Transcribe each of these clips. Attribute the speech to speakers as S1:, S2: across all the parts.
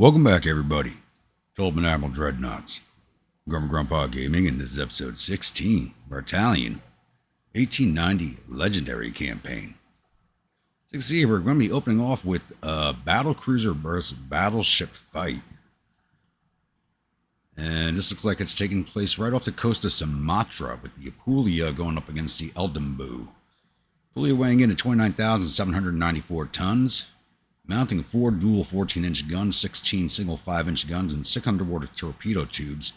S1: Welcome back, everybody, to Old Admiral Dreadnaughts. Grandpa Gaming, and this is episode 16 of our Italian 1890 Legendary Campaign. As you can see, we're going to be opening off with a battle cruiser versus battleship fight. And this looks like it's taking place right off the coast of Sumatra, with the Apulia going up against the Eldonbu. Apulia weighing in at 29,794 tons. Mounting 4 dual 14-inch guns, 16 single 5-inch guns, and 6 underwater torpedo tubes.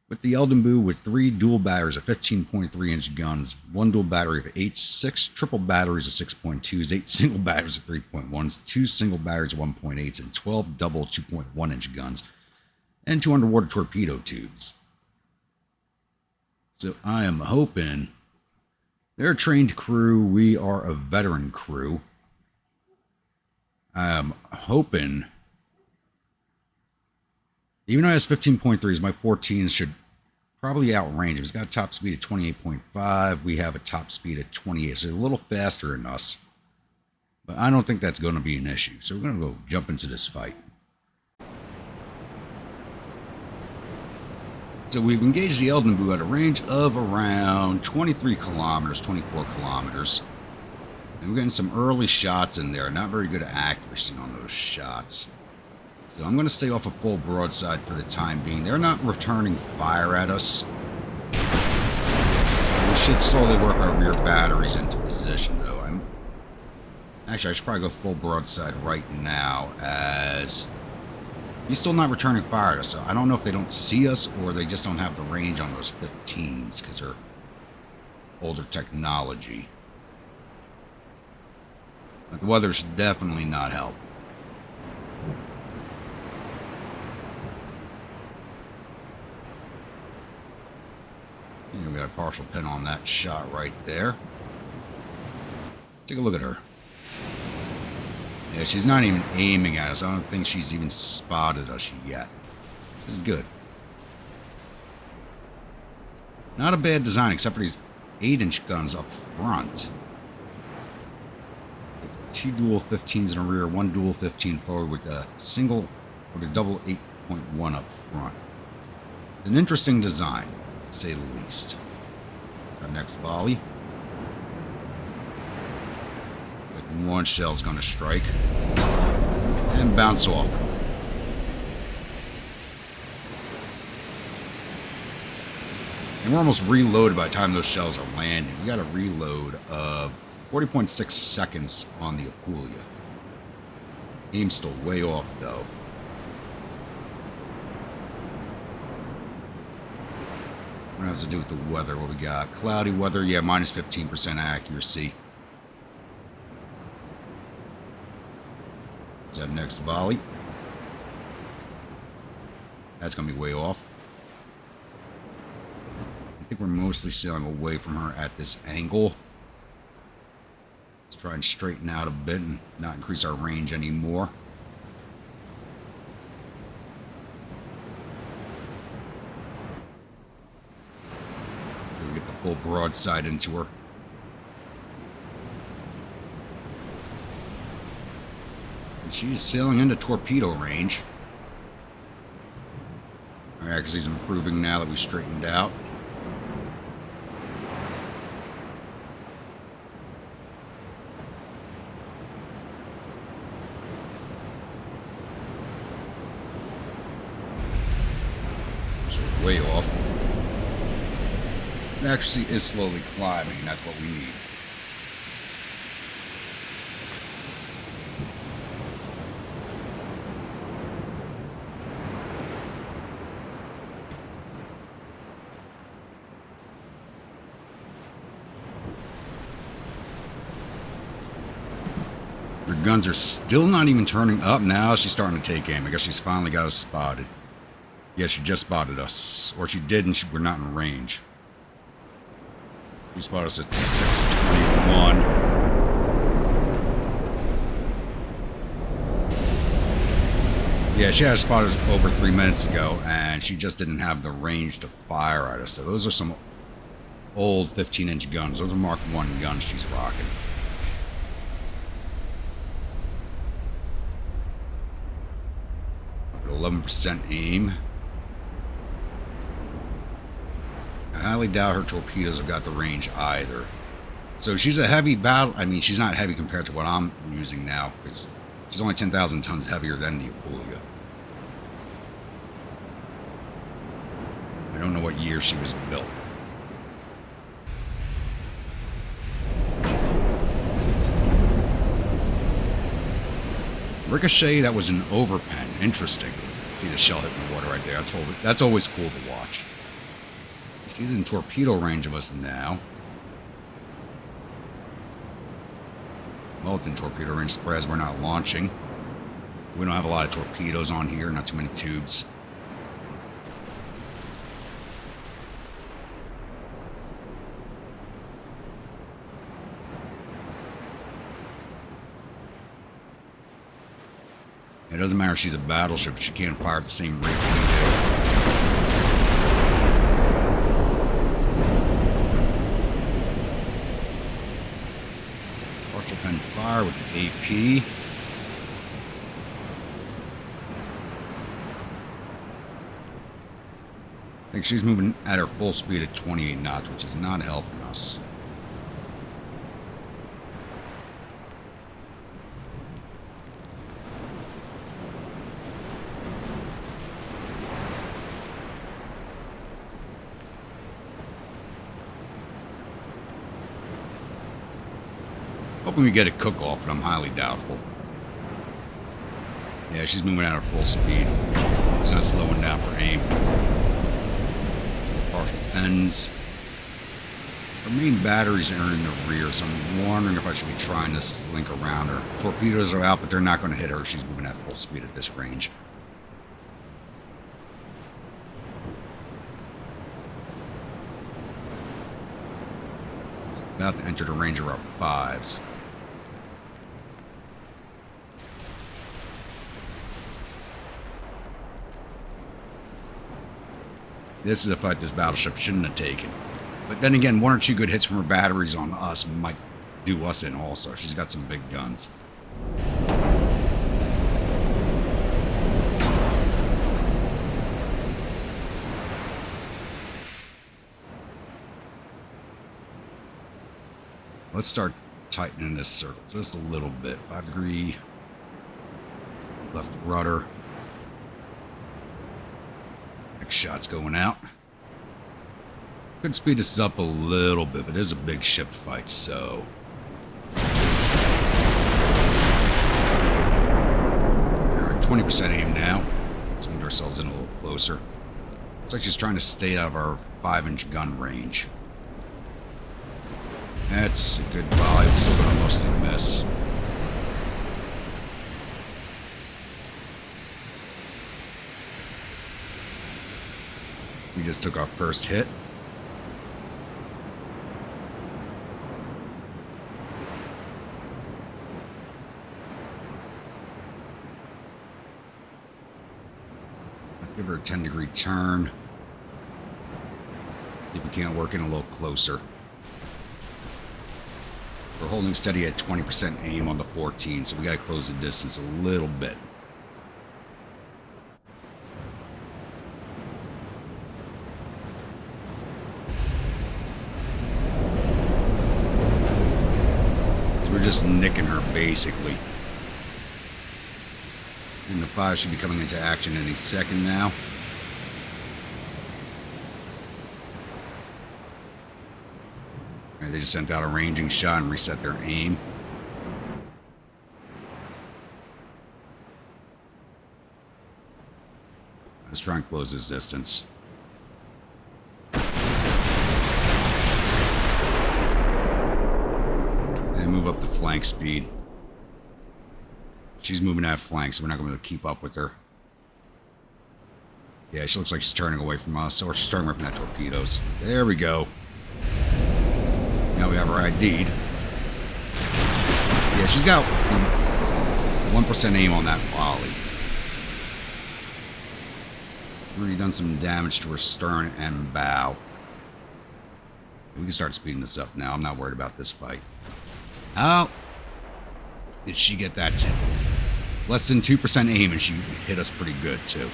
S1: With the Eldonbu with 3 dual batteries of 15.3-inch guns, 1 dual battery of 8, 6 triple batteries of 6.2s, 8 single batteries of 3.1s, 2 single batteries of 1.8s, and 12 double 2.1-inch guns, and 2 underwater torpedo tubes. So I am hoping they're a trained crew. We are a veteran crew. I'm hoping, even though it has 15.3s, my 14s should probably outrange him. He's got a top speed of 28.5. We have a top speed of 28, so a little faster than us. But I don't think that's going to be an issue. So we're going to go jump into this fight. So we've engaged the Eldonbu at a range of around 23 kilometers, 24 kilometers. And we're getting some early shots in there. Not very good accuracy on those shots. So I'm going to stay off a full broadside for the time being. They're not returning fire at us. We should slowly work our rear batteries into position, though. Actually, I should probably go full broadside right now, as he's still not returning fire at us. So I don't know if they don't see us or they just don't have the range on those 15s because they're older technology. But the weather should definitely not help. Yeah, we got a partial pin on that shot right there. Take a look at her. Yeah, she's not even aiming at us. I don't think she's even spotted us yet. This is good. Not a bad design, except for these 8-inch guns up front. 2 dual 15s in the rear, 1 dual 15 forward with a double 8.1 up front. An interesting design, to say the least. Our next volley. One shell's going to strike and bounce off. And we're almost reloaded by the time those shells are landing. We got a reload of 40.6 seconds on the Apulia. Aim's still way off, though. What has to do with the weather? What we got? Cloudy weather, yeah, minus 15% accuracy. Is that next volley? That's going to be way off. I think we're mostly sailing away from her at this angle. Let's try and straighten out a bit and not increase our range anymore. So we get the full broadside into her. And she's sailing into torpedo range. Our accuracy's improving now that we've straightened out. Way off. The accuracy is slowly climbing, and that's what we need. Her guns are still not even turning up. Now she's starting to take aim. I guess she's finally got us spotted. Yeah, she just spotted us. Or she did, and we're not in range. She spotted us at 6:21. Yeah, she had spotted us over 3 minutes ago, and she just didn't have the range to fire at us. So those are some old 15-inch guns. Those are Mark I guns she's rocking. 11% aim. I highly doubt her torpedoes have got the range either. So she's a heavy battle. I mean, she's not heavy compared to what I'm using now, because she's only 10,000 tons heavier than the Apulia. I don't know what year she was built. Ricochet, that was an overpen. Interesting. See the shell hitting the water right there. That's always cool to watch. She's in torpedo range of us now. Well, it's in torpedo range, spreads we're not launching. We don't have a lot of torpedoes on here, not too many tubes. It doesn't matter if she's a battleship, she can't fire at the same rate we do. Partial pen fire with the AP. I think she's moving at her full speed at 28 knots, which is not helping us. Hoping we get a cook-off, but I'm highly doubtful. Yeah, she's moving at her full speed. She's not slowing down for aim. Partial pens. Her main batteries are in the rear, so I'm wondering if I should be trying to slink around her. Torpedoes are out, but they're not going to hit her. She's moving at full speed at this range. About to enter the range of our 5s. This is a fight this battleship shouldn't have taken. But then again, 1 or 2 good hits from her batteries on us might do us in also. She's got some big guns. Let's start tightening this circle just a little bit. 5-degree left rudder. Next shot's going out. Could speed this up a little bit, but it is a big ship fight, so. We're at 20% aim now. Let's move ourselves in a little closer. Looks like she's trying to stay out of our 5-inch gun range. That's a good volley. It's still going to mostly miss. We just took our first hit. Let's give her a 10-degree turn. See if we can't work in a little closer. We're holding steady at 20% aim on the 14, so we got to close the distance a little bit. So we're just nicking her, basically. And the 5 should be coming into action any second now. They just sent out a ranging shot and reset their aim. Let's try and close this distance. And move up the flank speed. She's moving at flank, so we're not going to be able to keep up with her. Yeah, she looks like she's turning away from us, or she's turning away from that torpedoes. There we go. Now we have her ID'd. Yeah, she's got 1% aim on that volley. Already done some damage to her stern and bow. We can start speeding this up now. I'm not worried about this fight. Oh! Did she get that tip? Less than 2% aim, and she hit us pretty good, too.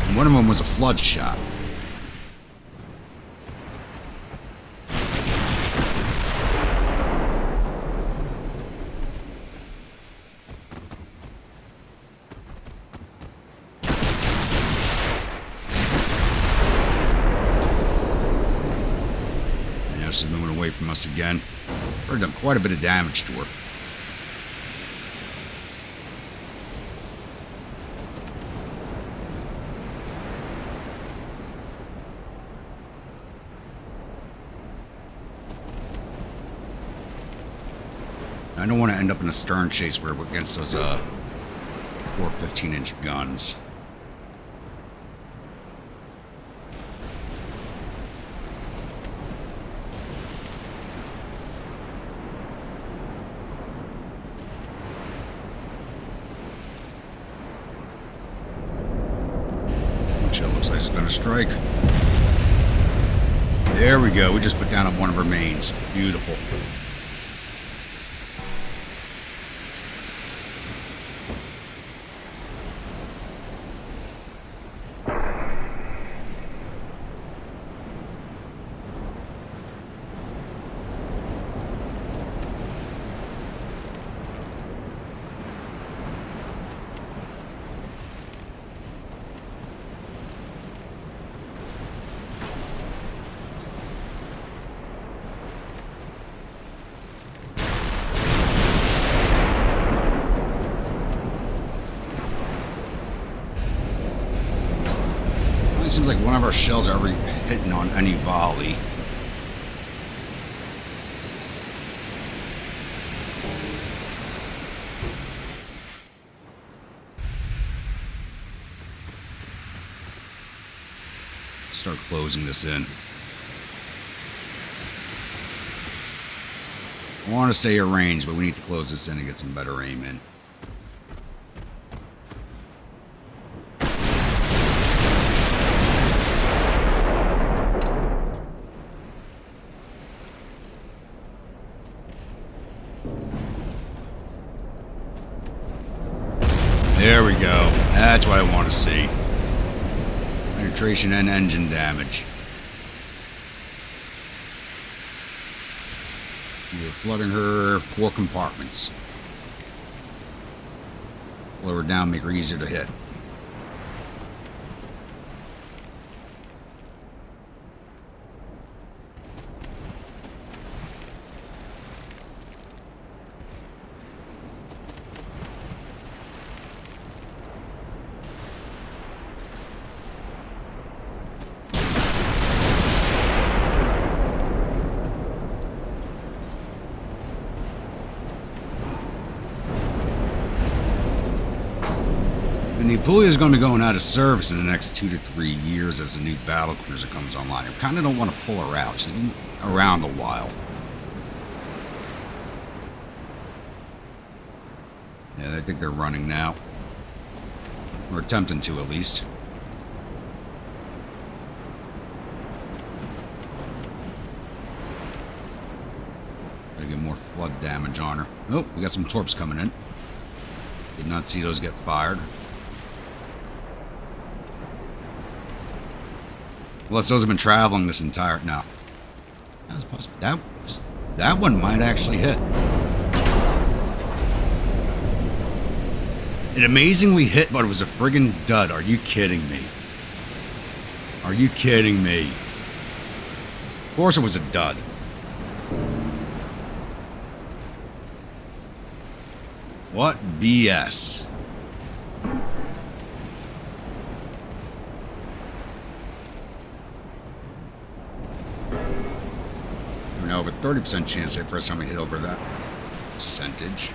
S1: And one of them was a flood shot. She's moving away from us again. We're done quite a bit of damage to her. I don't want to end up in a stern chase where we're against those 4 15-inch guns. Looks like it's going to strike. There we go. We just put down one of her mains. Beautiful. Seems like one of our shells are ever hitting on any volley. Start closing this in. I want to stay at range, but we need to close this in and get some better aim in. There we go. That's what I want to see. Penetration and engine damage. We're flooding her 4 compartments. Slow her down, make her easier to hit. And the Apulia is going to be going out of service in the next 2 to 3 years as the new battle cruiser comes online. I kind of don't want to pull her out. She's been around a while. Yeah, I think they're running now. Or attempting to, at least. Gotta get more flood damage on her. Oh, we got some torps coming in. Did not see those get fired. Unless those have been traveling this entire... No. That was possible. That one might actually hit. It amazingly hit, but it was a friggin' dud. Are you kidding me? Are you kidding me? Of course it was a dud. What BS? We're now over 30% chance the first time we hit over that percentage.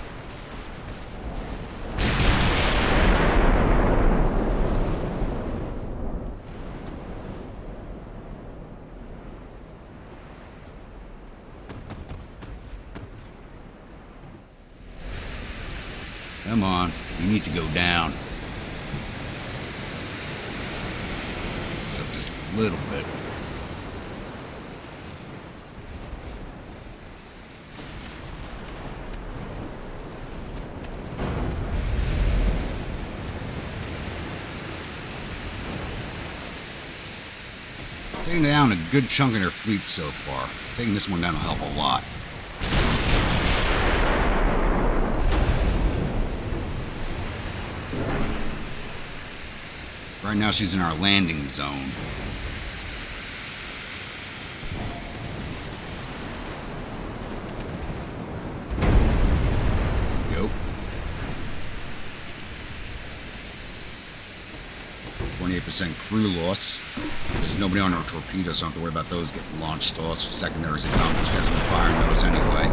S1: Come on, you need to go down. So just a little bit. Taking down a good chunk of their fleet so far. Taking this one down will help a lot. Right now she's in our landing zone. Go. 28% crew loss. There's nobody on our torpedoes, so I don't have to worry about those getting launched to us. Secondaries are done, but she hasn't been firing those anyway.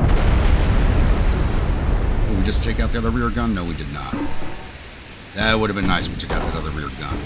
S1: Did we just take out the other rear gun? No, we did not. That would have been nice if we took out that other rear gun.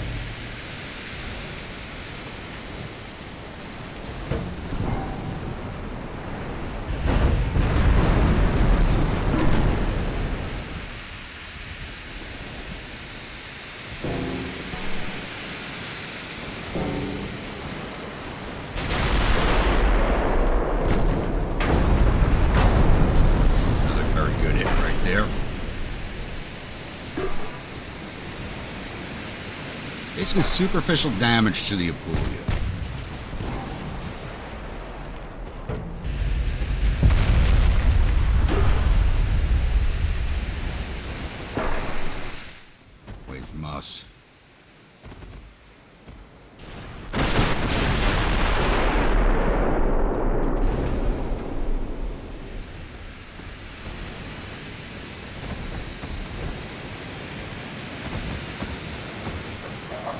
S1: Basically superficial damage to the Apulia. Away from us.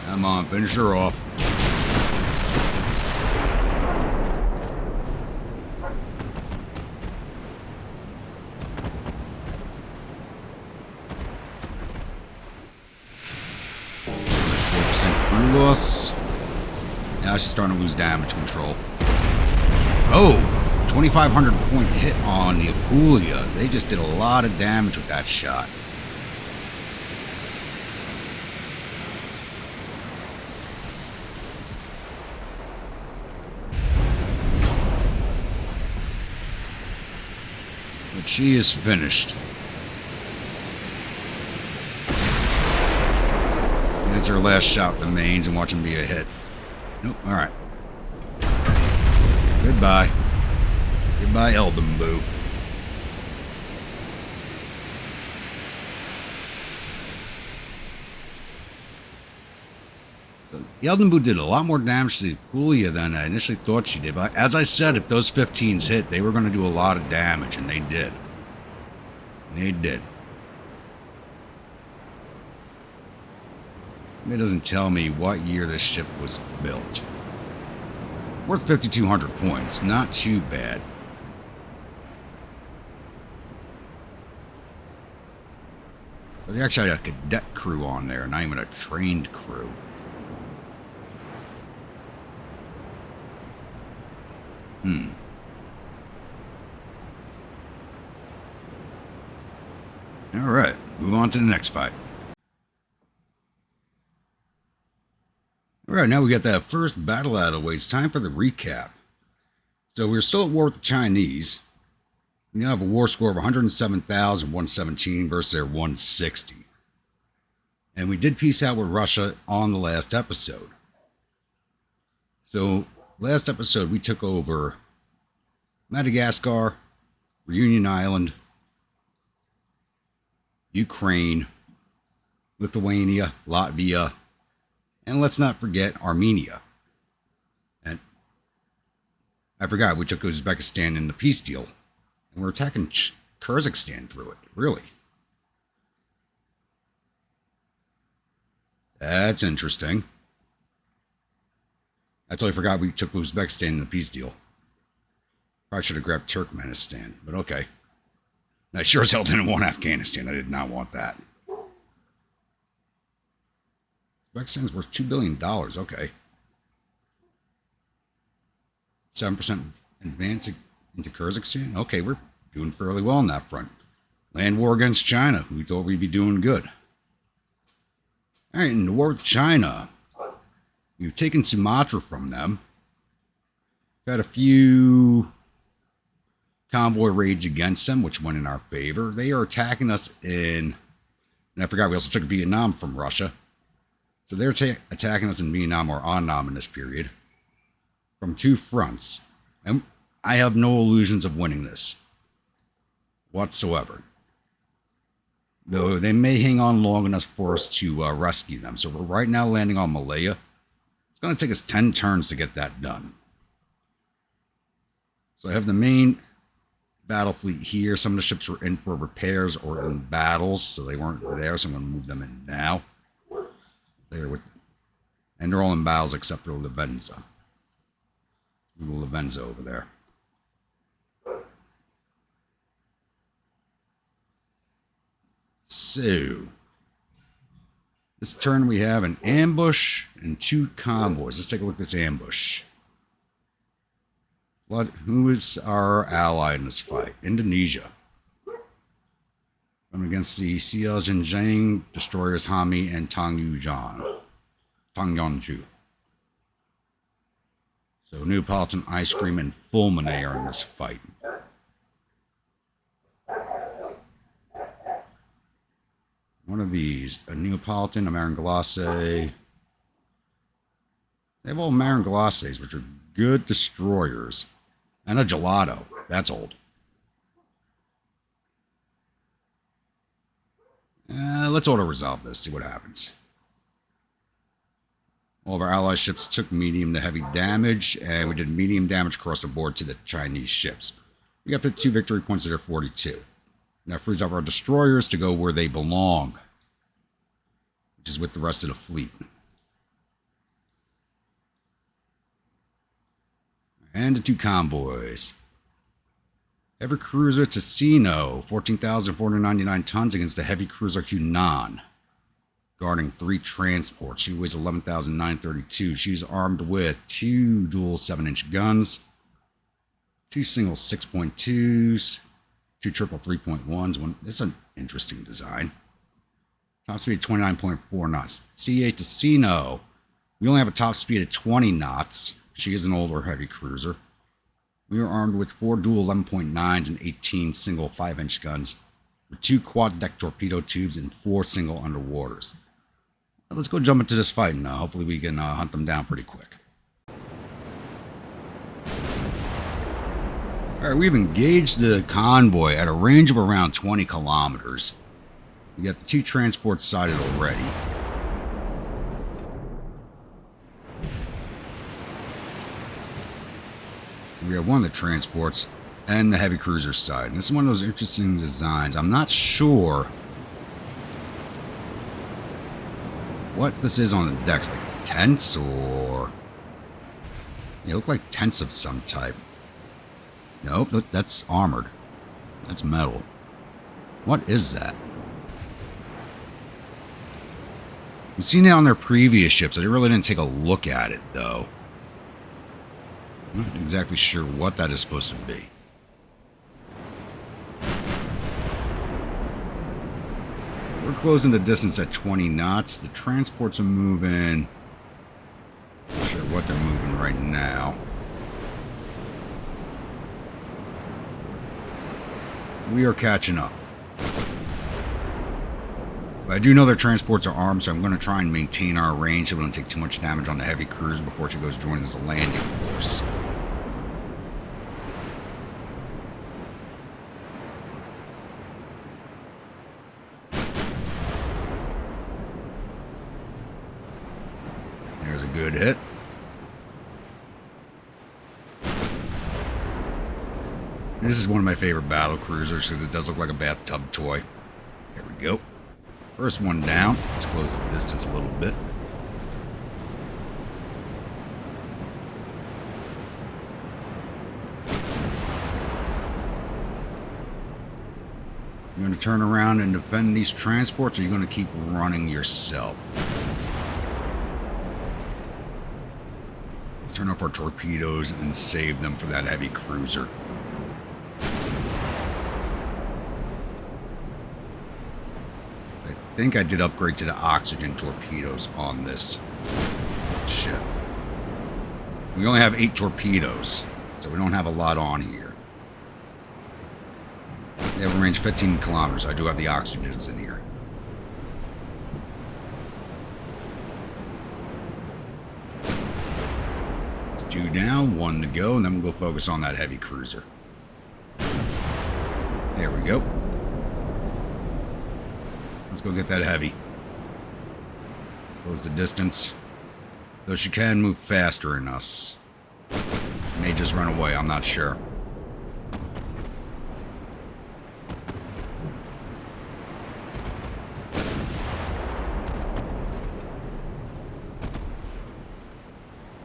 S1: Come on, finish her off. Crew loss. Now she's starting to lose damage control. Oh, 2,500 point hit on the Apulia. They just did a lot of damage with that shot. But she is finished. That's her last shot with the mains, and watch him be a hit. Nope, alright. Goodbye. Goodbye, Eldonboo. The Eldonboo did a lot more damage to the Apulia than I initially thought she did. But as I said, if those 15s hit, they were going to do a lot of damage, and they did. They did. It doesn't tell me what year this ship was built. Worth 5,200 points. Not too bad. So they actually had a cadet crew on there, not even a trained crew. Alright, move on to the next fight. Alright, now we got that first battle out of the way. It's time for the recap. So we're still at war with the Chinese. We now have a war score of 107,117 versus their 160. And we did peace out with Russia on the last episode. So, last episode we took over Madagascar, Reunion Island, Ukraine, Lithuania, Latvia, and let's not forget Armenia. And I forgot, we took Uzbekistan in the peace deal. And we're attacking Kyrgyzstan through it. Really? That's interesting. I totally forgot we took Uzbekistan in the peace deal. Probably should have grabbed Turkmenistan, but okay. I sure as hell didn't want Afghanistan. I did not want that. Uzbekistan's worth $2 billion. Okay. 7% advance into Kyrgyzstan. Okay, we're doing fairly well on that front. Land war against China. We thought we'd be doing good. All right, in the war with China, we've taken Sumatra from them. Got a few convoy raids against them, which went in our favor. They are attacking us in... And I forgot we also took Vietnam from Russia. So they're attacking us in Vietnam or Annam in this period. from two fronts, and I have no illusions of winning this whatsoever. Though they may hang on long enough for us to rescue them. So we're right now landing on Malaya. It's going to take us 10 turns to get that done. So I have the main battle fleet here. Some of the ships were in for repairs or in battles, so they weren't there. So I'm going to move them in now. And they're all in battles except for Lavenza. Little Lavenza over there. So, this turn we have an ambush and 2 convoys. Let's take a look at this ambush. Who is our ally in this fight? Indonesia. I'm against the CL Jinjiang destroyers Hami and Tangyangju. So, Neapolitan Ice Cream and Fulminate are in this fight. One of these, a Neapolitan, a Marin Glace. They have all Marin Glaces, which are good destroyers. And a Gelato. That's old. Let's auto-resolve this, see what happens. All of our ally ships took medium to heavy damage, and we did medium damage across the board to the Chinese ships. We got 52 victory points to their 42. That frees up our destroyers to go where they belong, which is with the rest of the fleet. And the 2 convoys. Heavy cruiser Ticino, 14,499 tons against the heavy cruiser Hunan, guarding 3 transports. She weighs 11,932. She's armed with 2 dual 7-inch guns, 2 single 6.2s, 2 triple 3.1s. It's an interesting design. Top speed 29.4 knots. C8 Ticino. We only have a top speed of 20 knots. She is an older heavy cruiser. We are armed with 4 dual 11.9s and 18 single 5-inch guns, with 2 quad deck torpedo tubes and 4 single underwaters. Let's go jump into this fight, and hopefully we can hunt them down pretty quick. Alright, we've engaged the convoy at a range of around 20 kilometers. We got the 2 transports sighted already. We have one of the transports and the heavy cruiser side. And this is one of those interesting designs. I'm not sure what this is on the decks. Like tents or... They look like tents of some type. Nope, that's armored. That's metal. What is that? We've seen it on their previous ships. I really didn't take a look at it, though. I'm not exactly sure what that is supposed to be. We're closing the distance at 20 knots. The transports are moving. Not sure what they're moving right now. We are catching up. But I do know their transports are armed, so I'm going to try and maintain our range so we don't take too much damage on the heavy cruiser before she goes join as a landing force. There's a good hit. This is one of my favorite battle cruisers because it does look like a bathtub toy. There we go. First one down. Let's close the distance a little bit. You're going to turn around and defend these transports, or you're going to keep running yourself? Let's turn off our torpedoes and save them for that heavy cruiser. I think I did upgrade to the oxygen torpedoes on this ship. We only have 8 torpedoes, so we don't have a lot on here. They have a range 15 kilometers. I do have the oxygens in here. It's 2 down, 1 to go, and then we'll go focus on that heavy cruiser. There we go. Let's go get that heavy. Close the distance. Though she can move faster than us. May just run away, I'm not sure.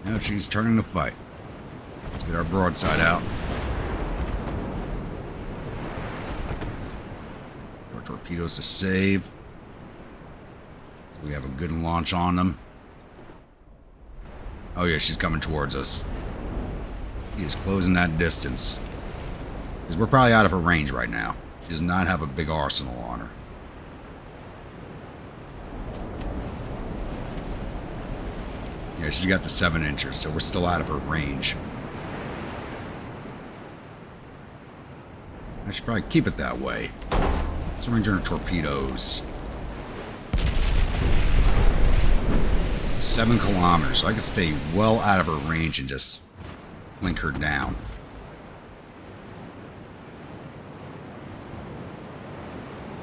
S1: Now she's turning to fight. Let's get our broadside out. Our torpedoes to save. So we have a good launch on them. Oh yeah, she's coming towards us. She is closing that distance. Because we're probably out of her range right now. She does not have a big arsenal on her. Yeah, she's got the 7 inches, so we're still out of her range. I should probably keep it that way. Let's arrange our torpedoes. 7 kilometers, so I can stay well out of her range and just blink her down.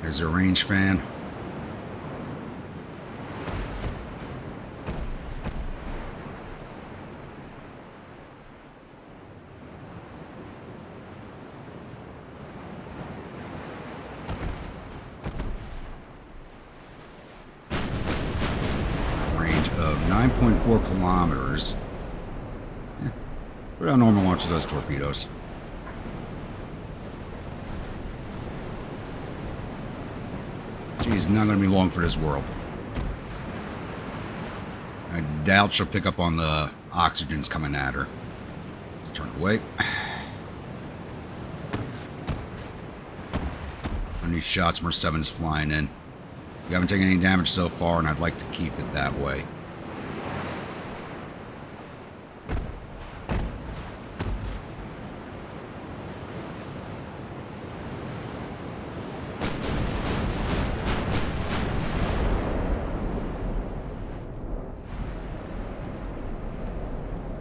S1: There's her range fan. Range of 9.4 kilometers. Put how normal launches those torpedoes. She's not going to be long for this world. I doubt she'll pick up on the oxygens coming at her. Let's turn away. These shots from her 7's flying in. We haven't taken any damage so far, and I'd like to keep it that way.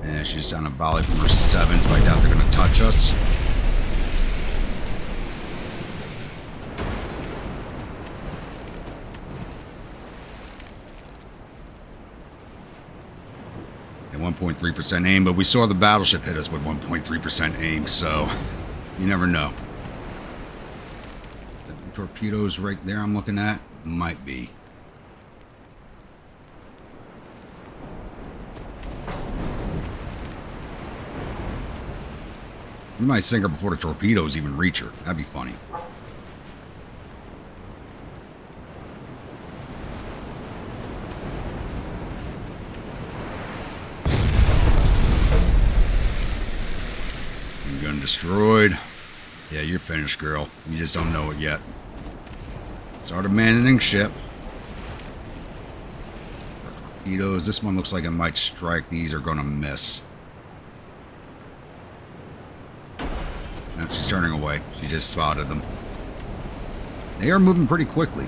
S1: And she's just on a volley from her 7s, but I doubt they're going to touch us. At 1.3% aim, but we saw the battleship hit us with 1.3% aim, so you never know. The torpedoes right there I'm looking at might be. We might sink her before the torpedoes even reach her. That'd be funny. Gun destroyed. Yeah, you're finished, girl. You just don't know it yet. It's our abandoning ship. Torpedoes. This one looks like it might strike. These are going to miss. No, she's turning away. She just spotted them. They are moving pretty quickly.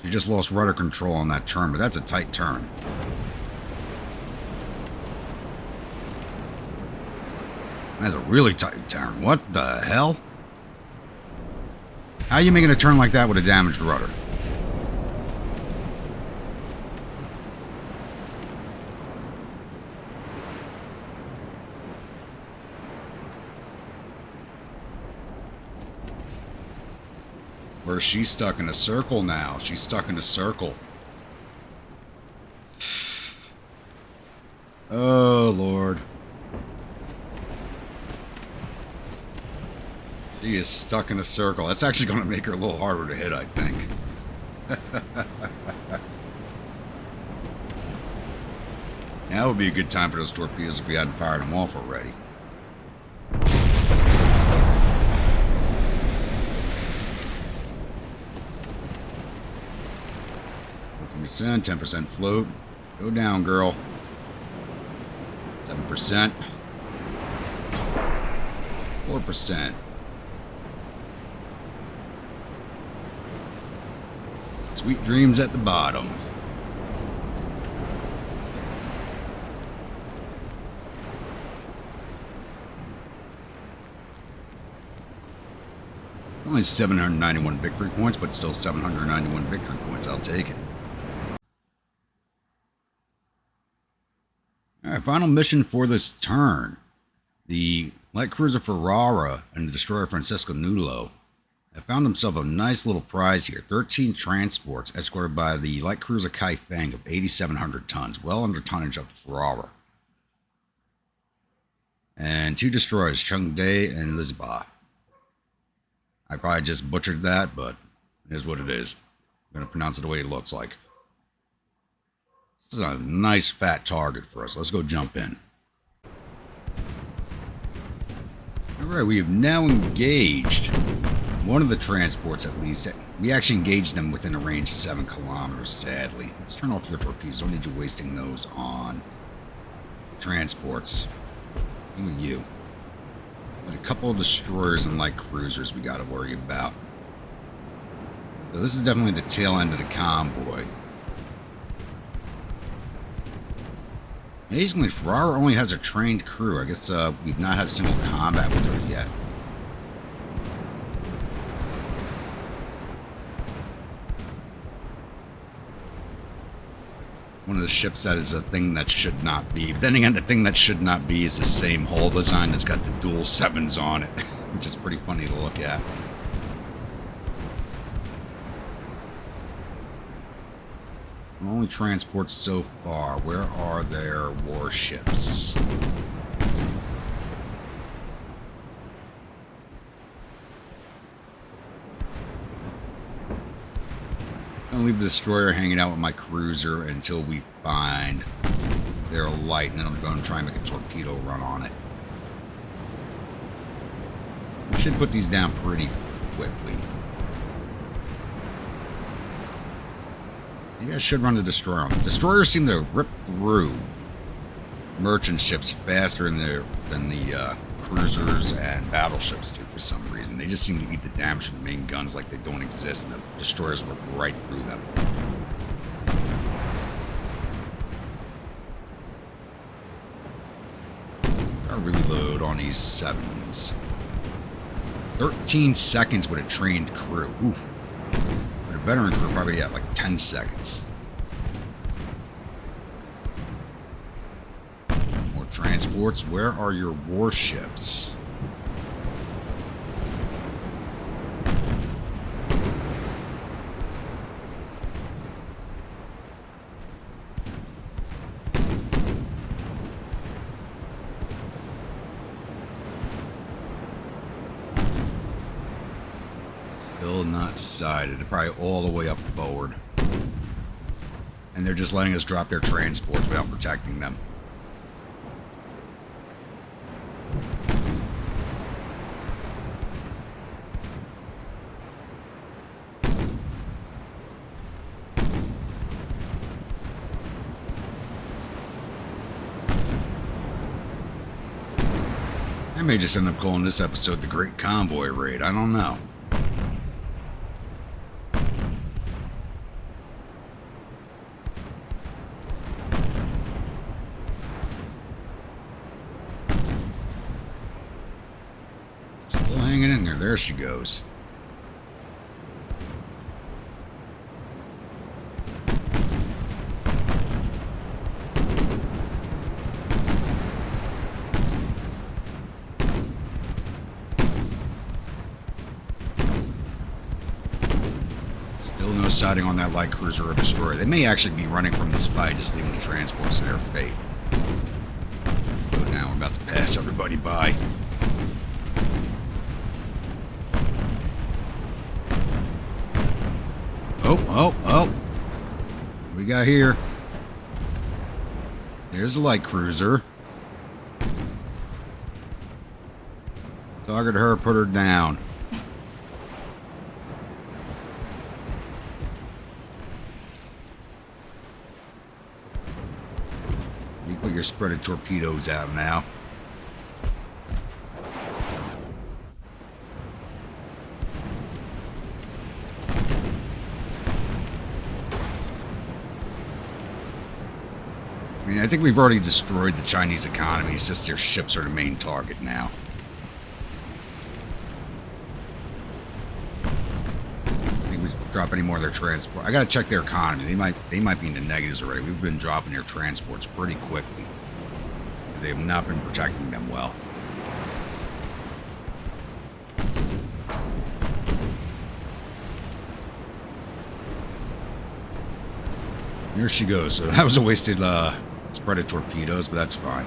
S1: She just lost rudder control on that turn, but that's a tight turn. That's a really tight turn. What the hell? How are you making a turn like that with a damaged rudder? Where she's stuck in a circle now. She's stuck in a circle. Oh, Lord. She is stuck in a circle. That's actually going to make her a little harder to hit, I think. Now would be a good time for those torpedoes if we hadn't fired them off already. 10% float. Go down, girl. 7%. 4%. Sweet dreams at the bottom. Only 791 victory points, but still 791 victory points. I'll take it. Alright, final mission for this turn. The light cruiser Ferrara and the destroyer Francisco Nulo have found themselves a nice little prize here. 13 transports escorted by the light cruiser Kaifeng of 8,700 tons, well under tonnage of the Ferrara. And 2 destroyers, Chengde and Lisba. I probably just butchered that, but it is what it is. I'm going to pronounce it the way it looks like. This is a nice fat target for us. Let's go jump in. Alright, we have now engaged one of the transports at least. We actually engaged them within a range of 7 kilometers, sadly. Let's turn off your torpedoes. Don't need you wasting those on transports. Same with you. But a couple of destroyers and light cruisers we got to worry about. So this is definitely the tail end of the convoy. Amazingly, Ferrara only has a trained crew. I guess we've not had a single combat with her yet. One of the ships that is a thing that should not be. But then again, the thing that should not be is the same hull design that's got the dual 7s on it, which is pretty funny to look at. Only transports so far. Where are their warships? I'll leave the destroyer hanging out with my cruiser until we find their light, and then I'm going to try and make a torpedo run on it. We should put these down pretty quickly. Maybe I should run the destroyer on them. Destroyers seem to rip through merchant ships faster than the cruisers and battleships do for some reason. They just seem to eat the damage from the main guns like they don't exist, and the destroyers rip right through them. I'll reload on these 7s. 13 seconds with a trained crew. Oof. A veteran crew probably at like 10 seconds. More transports. Where are your warships? Still not sighted. They're probably all the way up forward. And they're just letting us drop their transports without protecting them. I may just end up calling this episode the Great Convoy Raid. I don't know. Still hanging in there. There she goes. Still no sighting on that light cruiser or destroyer. They may actually be running from this fight, just leaving the transports to their fate. Slow down. We're about to pass everybody by. Oh. What we got here? There's a light cruiser. Target her, put her down. You put your spreaded torpedoes out now. I mean, I think we've already destroyed the Chinese economy. It's just their ships are the main target now. drop any more of their transport. I gotta check their economy. They might be in the negatives already. We've been dropping their transports pretty quickly because they have not been protecting them well. Here she goes. So that was a wasted spread of torpedoes, but that's fine.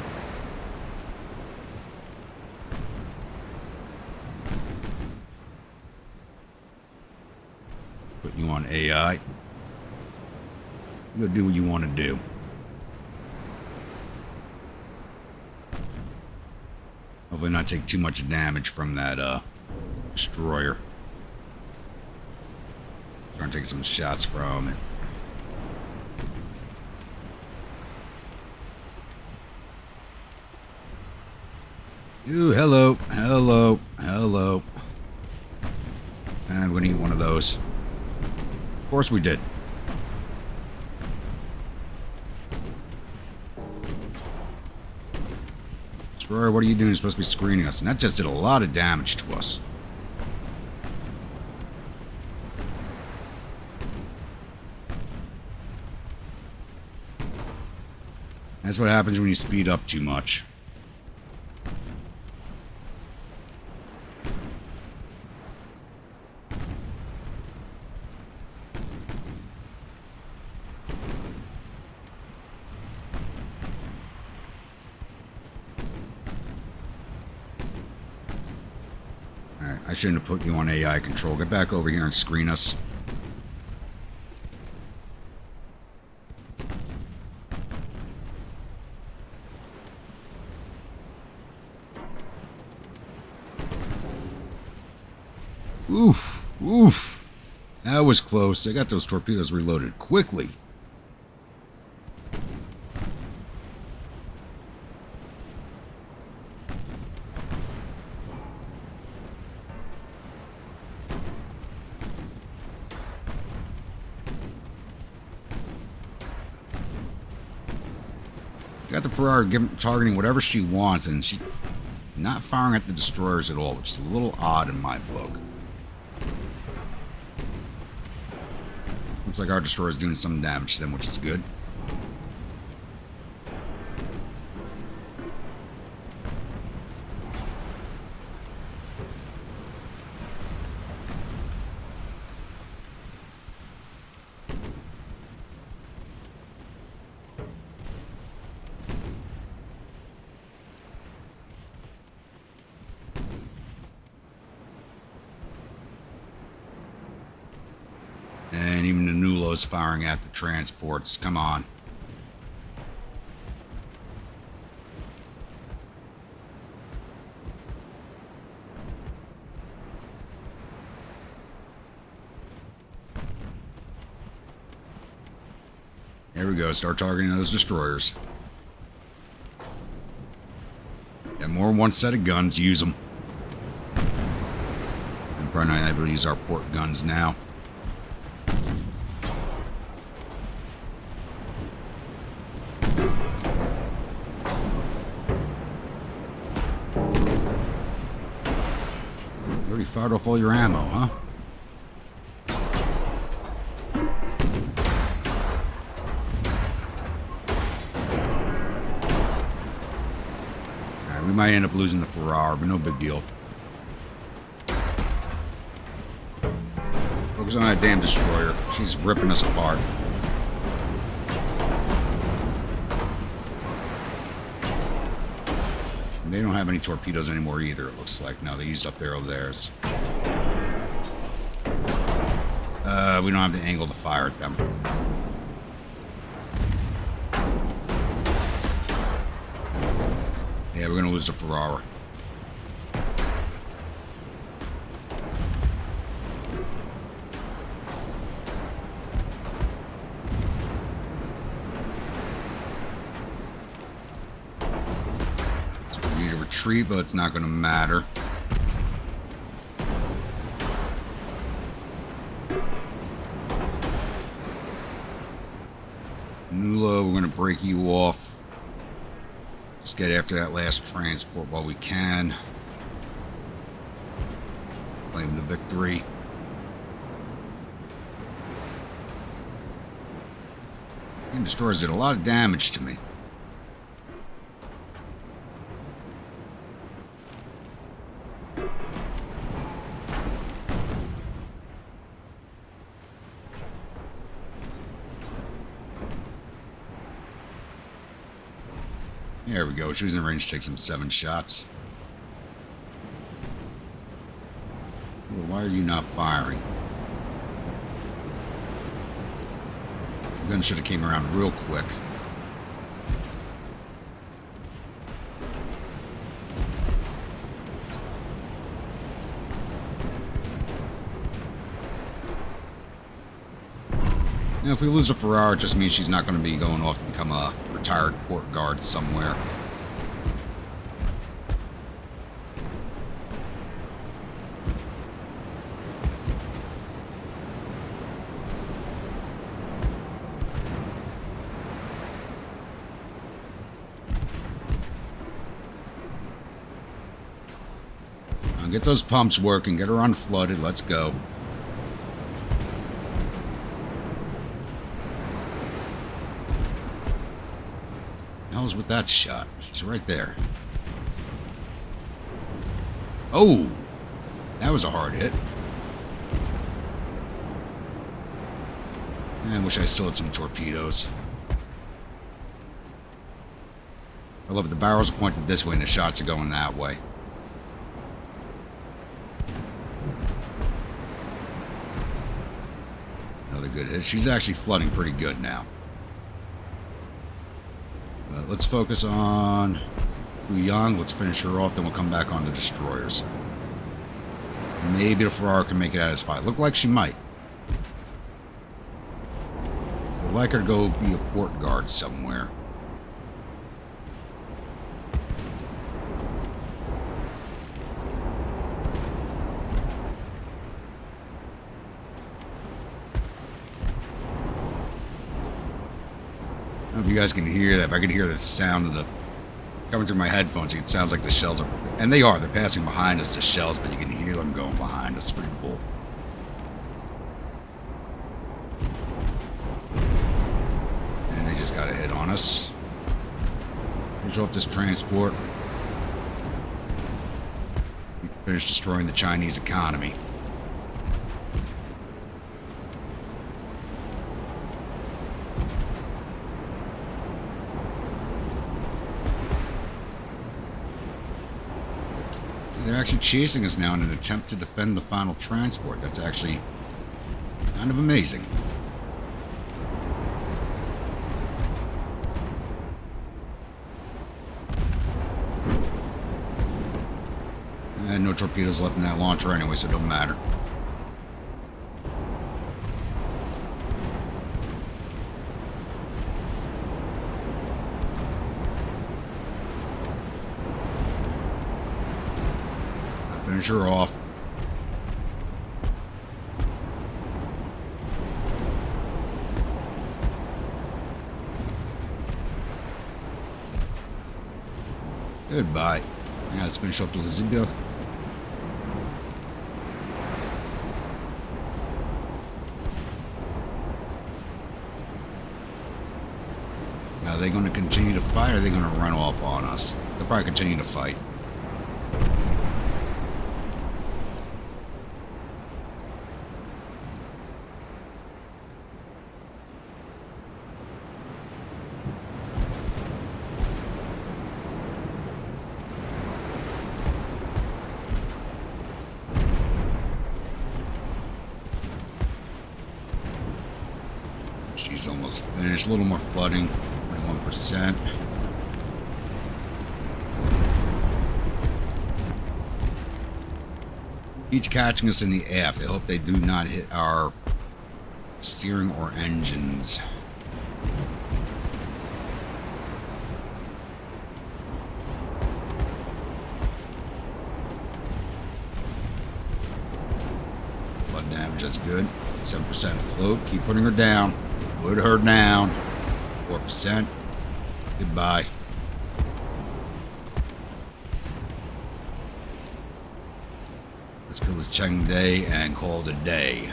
S1: Put you on AI. You go do what you want to do. Hopefully not take too much damage from that destroyer. Trying to take some shots from it. Ooh, hello, hello, hello. And I'm gonna eat one of those. Of course we did. Destroyer, what are you doing? You're supposed to be screening us. And that just did a lot of damage to us. That's what happens when you speed up too much. I shouldn't have put you on AI control. Get back over here and screen us. Oof, oof. That was close. I got those torpedoes reloaded quickly. Got the Ferrari targeting whatever she wants, and she's not firing at the destroyers at all, which is a little odd in my book. Looks like our destroyer's doing some damage to them, which is good. And even the Nulo's firing at the transports. Come on. There we go. Start targeting those destroyers. Got more than one set of guns. Use them. I'm probably not able to use our port guns now. You already fired off all your ammo, huh? Alright, we might end up losing the Ferrari, but no big deal. Focus on that damn destroyer. She's ripping us apart. They don't have any torpedoes anymore either, it looks like. No, they used up their theirs. We don't have the angle to fire at them. Yeah, we're gonna lose the Ferrari. Retreat, but it's not going to matter. Nulo, we're going to break you off. Let's get after that last transport while we can. Claim the victory. And destroyers did a lot of damage to me. There we go. Choosing range takes him 7 shots. Well, why are you not firing? The gun should have came around real quick. Now, if we lose a Ferrari, it just means she's not going to be going off to become a retired port guard somewhere. Now, get those pumps working. Get her unflooded. Let's go. Hell's with that shot? She's right there. Oh! That was a hard hit. I wish I still had some torpedoes. I love it. The barrels are pointed this way and the shots are going that way. Another good hit. She's actually flooding pretty good now. Let's focus on Young. Let's finish her off, then we'll come back on the destroyers. Maybe the Ferrari can make it out of this fight. Look like she might. I'd like her to go be a port guard somewhere. I don't know if you guys can hear that, but I can hear the sound of the coming through my headphones. It sounds like the shells are, and they are. They're passing behind us, the shells, but you can hear them going behind us. Pretty cool. And they just got a hit on us. Finish off this transport. We can finish destroying the Chinese economy. They're actually chasing us now in an attempt to defend the final transport. That's actually kind of amazing. And no torpedoes left in that launcher anyway, so it don't matter. Finish her off. Goodbye. Yeah, let's finish off the Lazibia. Now, are they going to continue to fight, or are they going to run off on us? They'll probably continue to fight. She's almost finished. A little more flooding. 21%. Each catching us in the aft. I hope they do not hit our steering or engines. Flood damage, that's good. 7% float. Keep putting her down. Put her down. 4%. Goodbye. Let's kill this Cheng Day and call it a day.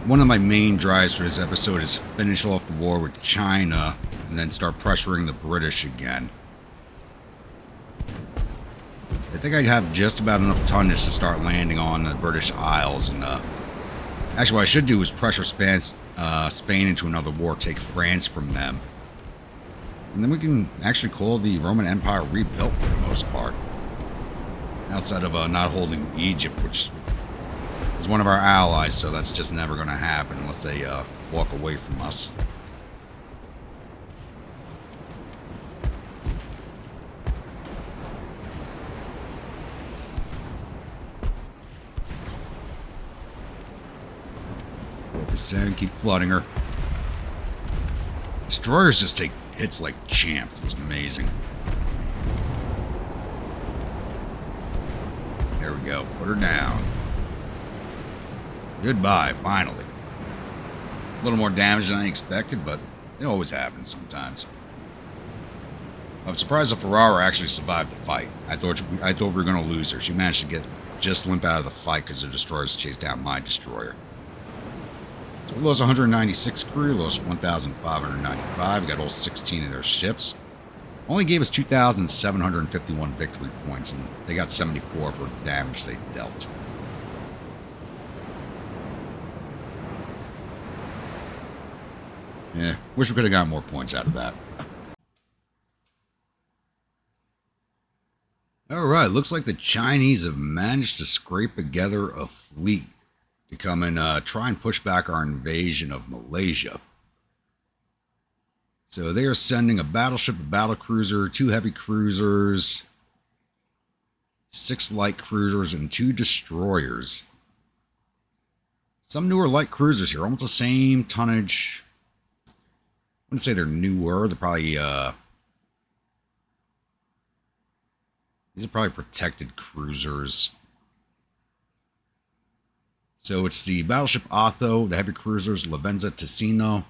S1: one of my main drives for this episode is finish off the war with China and then start pressuring the British again. I think I'd have just about enough tonnage to start landing on the British Isles. And actually, what I should do is pressure Spain into another war, take France from them. And then we can actually call the Roman Empire rebuilt for the most part. Outside of not holding Egypt, which is one of our allies, so that's just never going to happen unless they walk away from us. Keep flooding her. Destroyers just take hits like champs. It's amazing. There we go. Put her down. Goodbye, finally. A little more damage than I expected, but it always happens sometimes. I'm surprised the Ferrara actually survived the fight. I thought we were going to lose her. She managed to just limp out of the fight because the destroyers chased down my destroyer. So we lost 196 crew, lost 1,595. We got all 16 of their ships. Only gave us 2,751 victory points, and they got 74 for the damage they dealt. Yeah, wish we could have got more points out of that. Alright, looks like the Chinese have managed to scrape together a fleet to come and try and push back our invasion of Malaysia. So they are sending a battleship, a battlecruiser, 2 heavy cruisers, 6 light cruisers, and 2 destroyers. Some newer light cruisers here, almost the same tonnage. I wouldn't say they're newer, they're probably, these are probably protected cruisers. So it's the battleship Otho, the heavy cruisers Lavenza Ticino,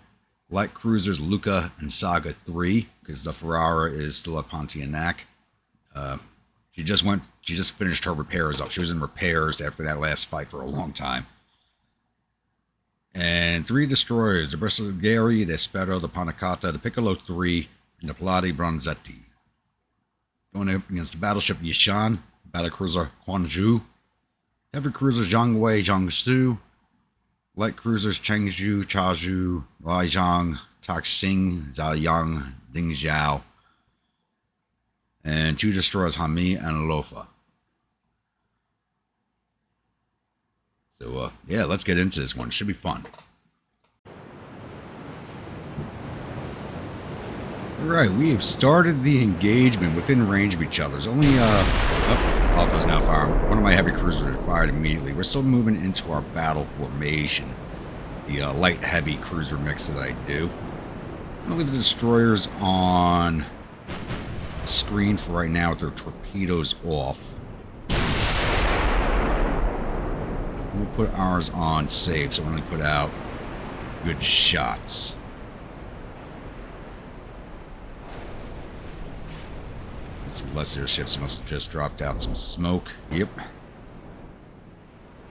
S1: light cruisers Luca and Saga 3, because the Ferrara is still at Pontianak. She just finished her repairs up. She was in repairs after that last fight for a long time. And 3 destroyers, the Bersaglieri, the Espero, the Panacata, the Piccolo 3, and the Paladi Bronzetti. Going up against the battleship Yishan, battlecruiser Huanzhou, heavy cruisers Zhangwei, Jiangsu, light cruisers Chengzhou, Chazhou, Weizhang, Taxing, Zhaoyang, Dingzhou, and 2 destroyers Hami and Lofa. So, yeah, let's get into this one. It should be fun. Alright, we have started the engagement within range of each other. There's only, Alpha's now firing. One of my heavy cruisers fired immediately. We're still moving into our battle formation. The light-heavy cruiser mix that I do. I'm going to leave the destroyers on screen for right now with their torpedoes off. We'll put ours on safe, so we only put out good shots. Let's see, less of their ships must have just dropped out some smoke. Yep.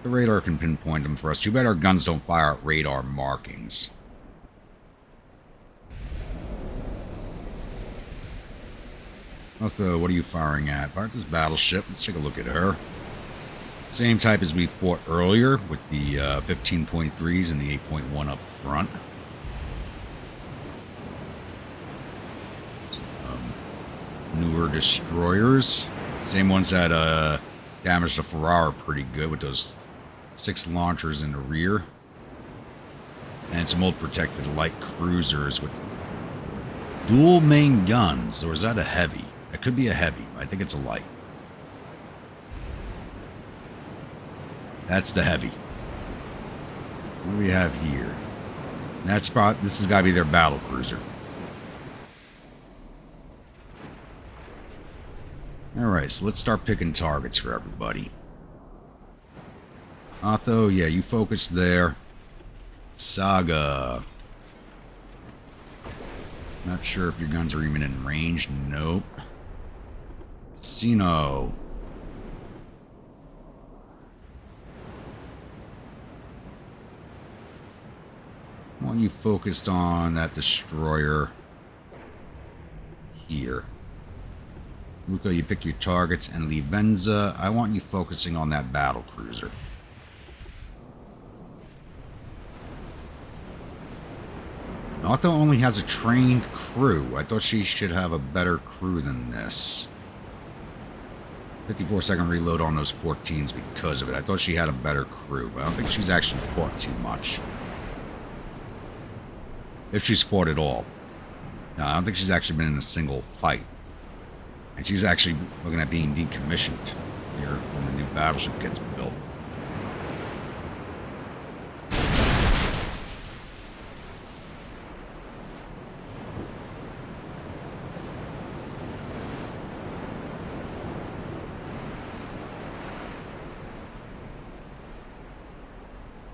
S1: The radar can pinpoint them for us. Too bad our guns don't fire at radar markings. Otho, what are you firing at? Fire at this battleship. Let's take a look at her. Same type as we fought earlier with the 15.3s and the 8.1 up front. Newer destroyers. Same ones that damaged the Ferrara pretty good with those 6 launchers in the rear. And some old protected light cruisers with dual main guns. Or is that a heavy? That could be a heavy. I think it's a light. That's the heavy. What do we have here? This has got to be their battle cruiser. Alright, so let's start picking targets for everybody. Otho, yeah, you focus there. Saga. Not sure if your guns are even in range. Nope. Sino. want you focused on that destroyer here. Luca, you pick your targets, and Livenza, I want you focusing on that battle cruiser. Otho only has a trained crew. I thought she should have a better crew than this. 54-second reload on those 14s because of it. I thought she had a better crew, but I don't think she's actually fought too much. If she's fought at all. No, I don't think she's actually been in a single fight. And she's actually looking at being decommissioned here when the new battleship gets built.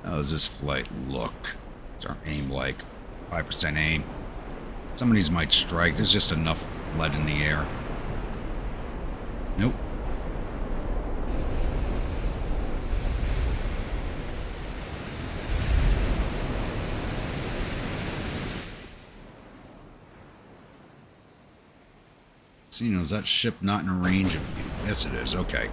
S1: How does this flight look? What's our aim like? 5% aim. Some of these might strike. There's just enough lead in the air. Nope. See, is that ship not in range of you? Yes, it is. Okay.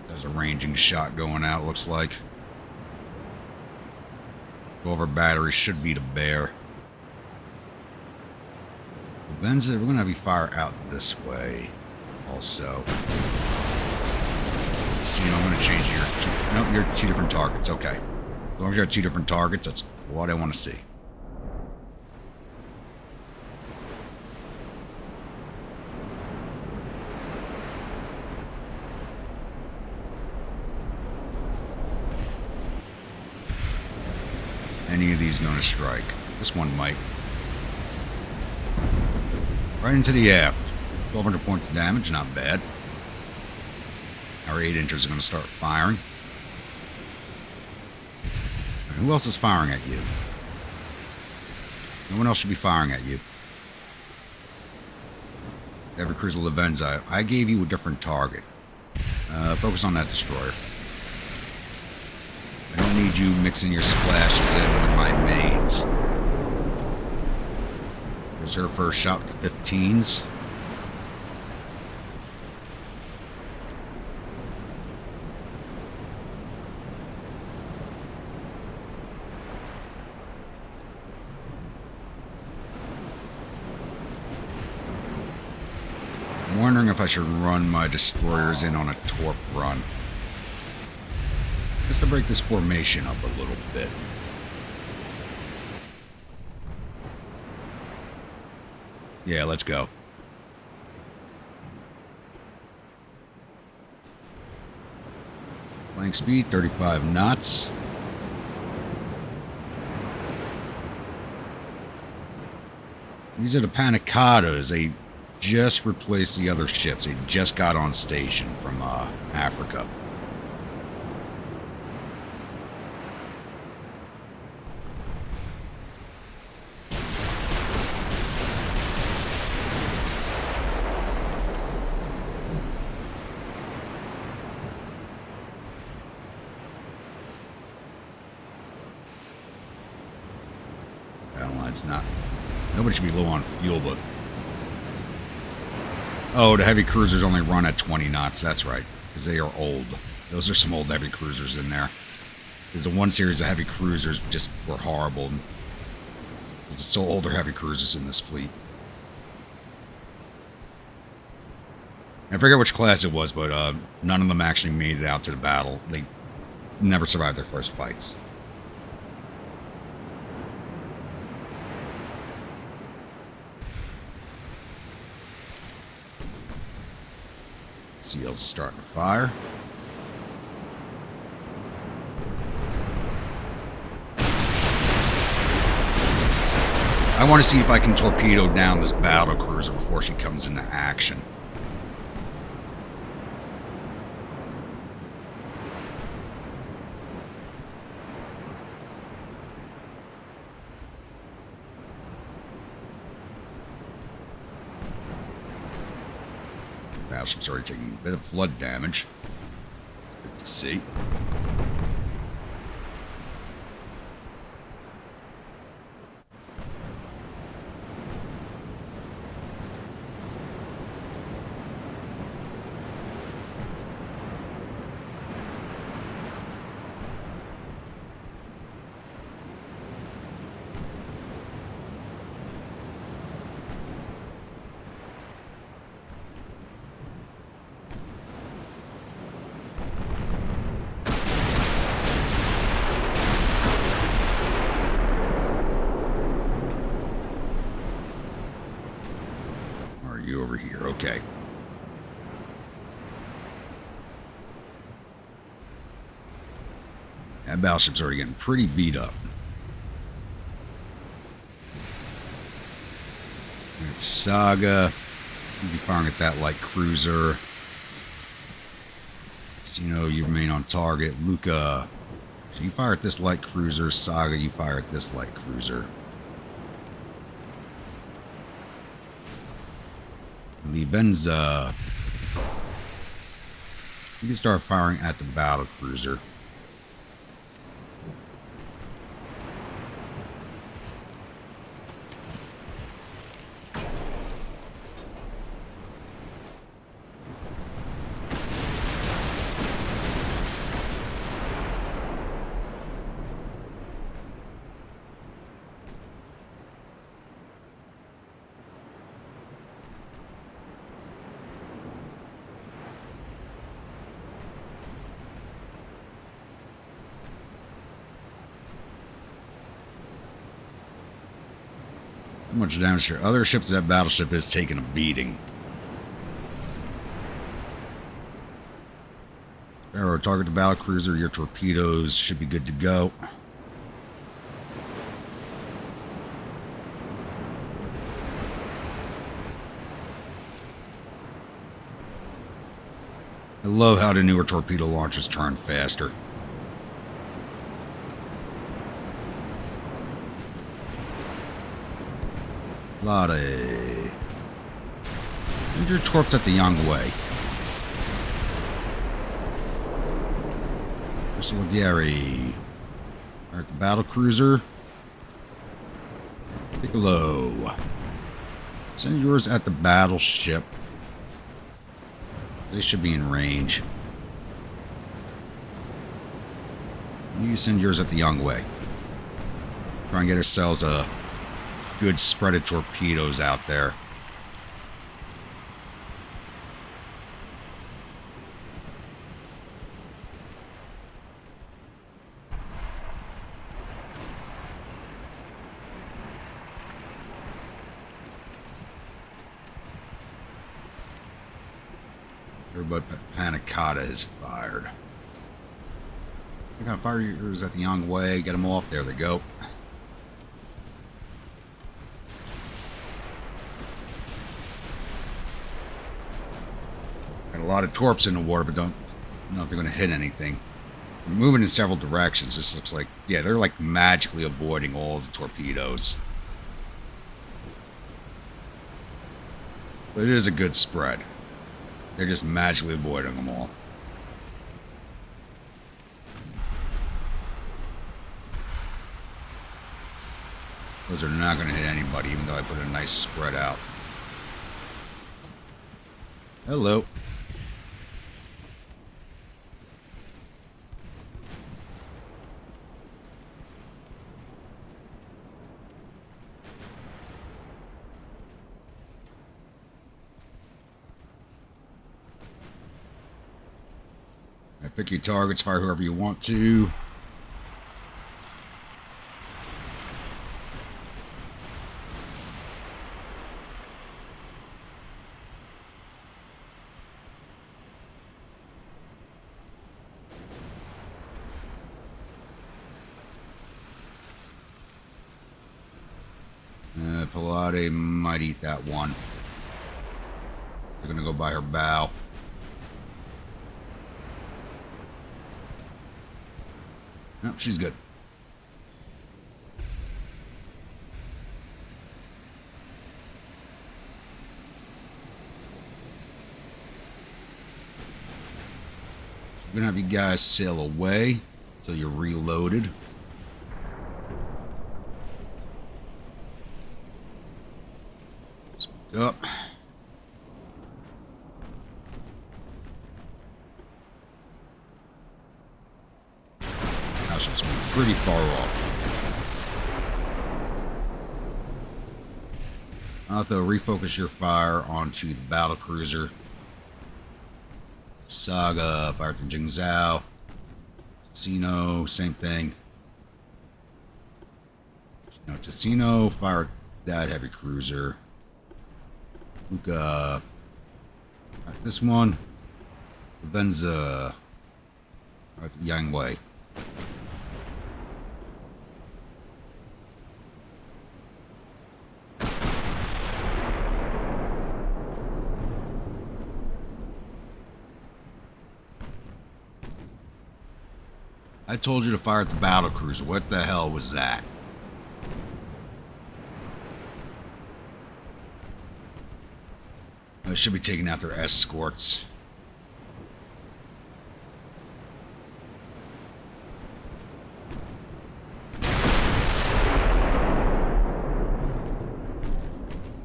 S1: There's a ranging shot going out, looks like. 12 batteries should be to bear. Venza, we're going to have you fire out this way also. See, I'm going to change your... Nope, you're two different targets. Okay. As long as you have two different targets, that's what I want to see. Any of these going to strike? This one might. Right into the aft. 1,200 points of damage, not bad. Our 8-inchers are going to start firing. And who else is firing at you? No one else should be firing at you. Every cruiser Lavenza, I gave you a different target. Focus on that destroyer. I don't need you mixing your splashes in with my mains. Reserve first shot with the 15s. I'm wondering if I should run my destroyers in on a torp run. Just to break this formation up a little bit. Yeah, let's go. Flank speed, 35 knots. These are the Panicadas. They just replaced the other ships. They just got on station from Africa. It's not. Nobody should be low on fuel, but... Oh, the heavy cruisers only run at 20 knots. That's right, because they are old. Those are some old heavy cruisers in there. Because the one series of heavy cruisers just were horrible. There's still older heavy cruisers in this fleet. I forget which class it was, but none of them actually made it out to the battle. They never survived their first fights. Seals are starting to fire. I want to see if I can torpedo down this battle cruiser before she comes into action. Battleship's already taking a bit of flood damage. It's good to see. you over here. Okay. That battleship's already getting pretty beat up. Right, Saga. You'll be firing at that light cruiser. Casino, you remain on target. Luca, so you fire at this light cruiser. Saga, you fire at this light cruiser. Libenza, you can start firing at the battle cruiser. How much damage to other ships? That battleship is taking a beating. Sparrow, target the battle cruiser. Your torpedoes should be good to go. I love how the newer torpedo launchers turn faster. Send your torps at the Yang Wei. Gary. Alright, the battle cruiser. Piccolo. Send yours at the battleship. They should be in range. You send yours at the Yang Wei. Try and get ourselves a good spread of torpedoes out there. Everybody Panicotta is fired. You're gonna fire yours at the Yang Wei. Get them off. There they go. Got a lot of torps in the water, but don't know if they're gonna hit anything. They're moving in several directions. This looks like, yeah, they're like magically avoiding all the torpedoes. But it is a good spread. They're just magically avoiding them all. Those are not going to hit anybody, even though I put a nice spread out. Hello. Pick your targets, fire whoever you want to. Pilate might eat that one. They're gonna go by her bow. Nope, she's good. I'm gonna have you guys sail away until you're reloaded. Speak up. It's pretty far off. Although, refocus your fire onto the battle cruiser. Saga, fire to Jingzhou. Casino, same thing. Casino, fire that heavy cruiser. Luca. This one. Benza. Yang Wei. I told you to fire at the battle cruiser. What the hell was that? I should be taking out their escorts.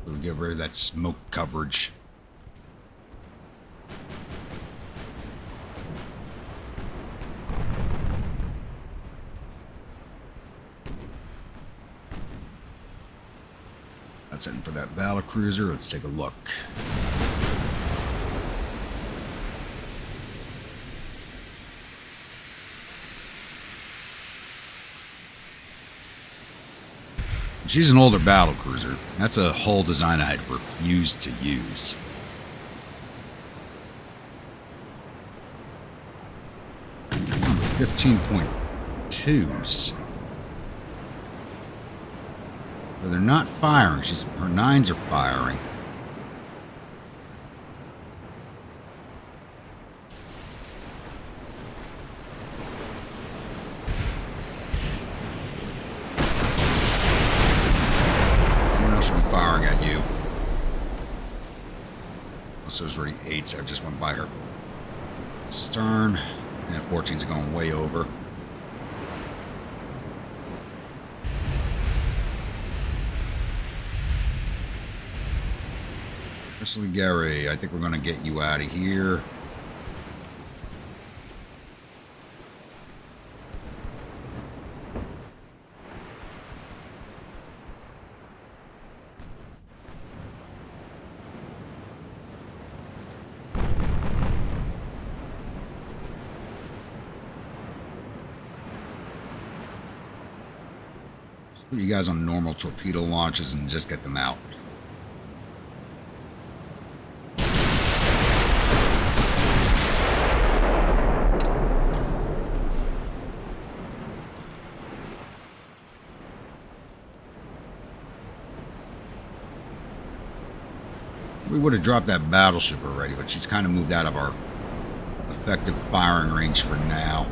S1: We'll get rid of that smoke coverage. That's heading for that battle cruiser. Let's take a look. She's an older battle cruiser. That's a hull design I'd refuse to use. Oh, 15.2s. But they're not firing. Her 9s are firing. Those were 8s. I just went by her stern, and 14s are going way over. Especially Gary, I think we're going to get you out of here. Put you guys on normal torpedo launches and just get them out. We would have dropped that battleship already, but she's kind of moved out of our effective firing range for now.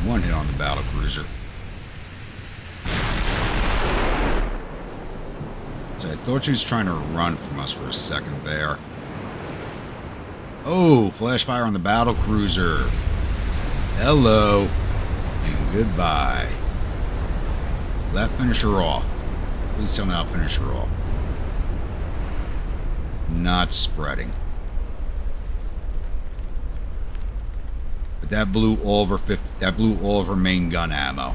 S1: One hit on the battle cruiser. So I thought she was trying to run from us for a second there. Oh, flash fire on the battle cruiser. Hello and goodbye. Will that finish her off? Please tell me I'll finish her off. Not spreading. But that blew all of her 50. That blew all of her main gun ammo.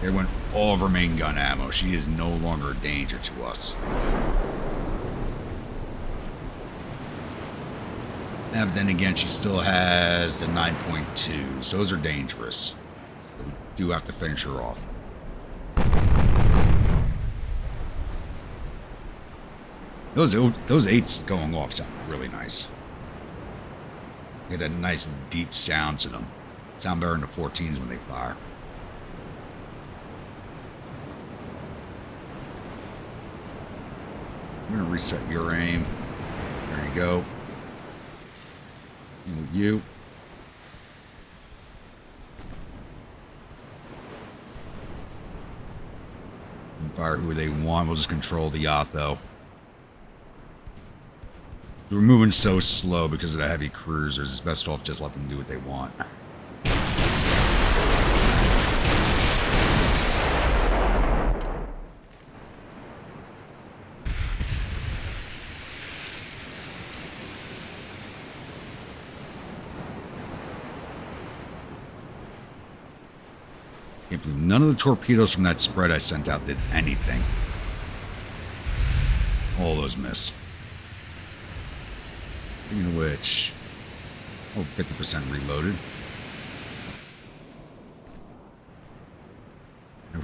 S1: There went all of her main gun ammo. She is no longer a danger to us. Yeah, but then again, she still has the 9.2s. Those are dangerous. So we do have to finish her off. Those 8s going off sound really nice. Get that nice deep sound to them. Sound better than the 14s when they fire. I'm gonna reset your aim. There you go. You. And fire who they want. We'll just control the yacht though. We're moving so slow because of the heavy cruisers. It's best off just let them do what they want. Can't believe none of the torpedoes from that spread I sent out did anything. All those missed. Speaking of which, 50% reloaded.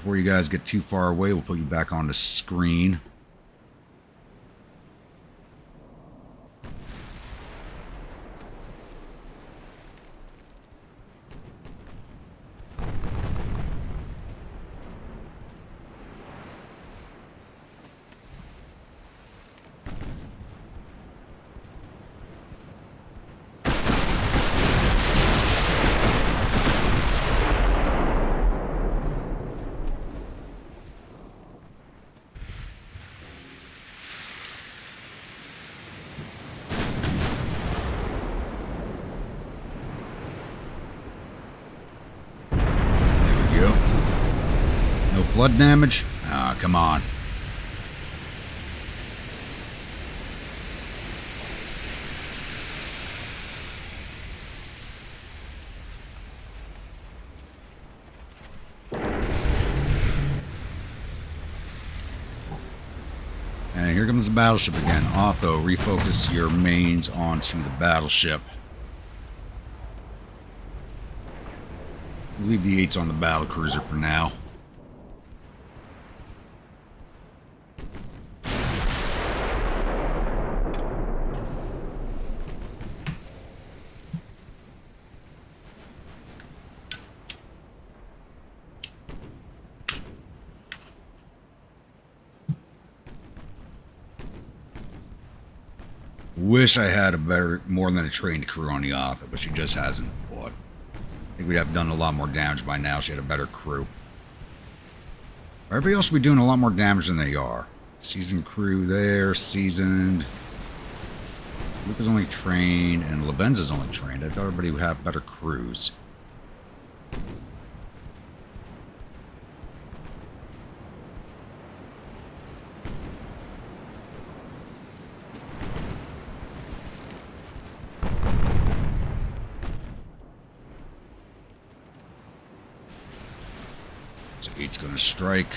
S1: before you guys get too far away, we'll put you back on the screen. Flood damage? Ah, come on. And here comes the battleship again. Otho, refocus your mains onto the battleship. Leave the 8s on the battle cruiser for now. Wish I had more than a trained crew on the Otho, but she just hasn't fought. I think we'd have done a lot more damage by now if she had a better crew. Everybody else should be doing a lot more damage than they are. Seasoned crew there, seasoned. Luca's only trained, and Lavenza's only trained. I thought everybody would have better crews. So 8's going to strike.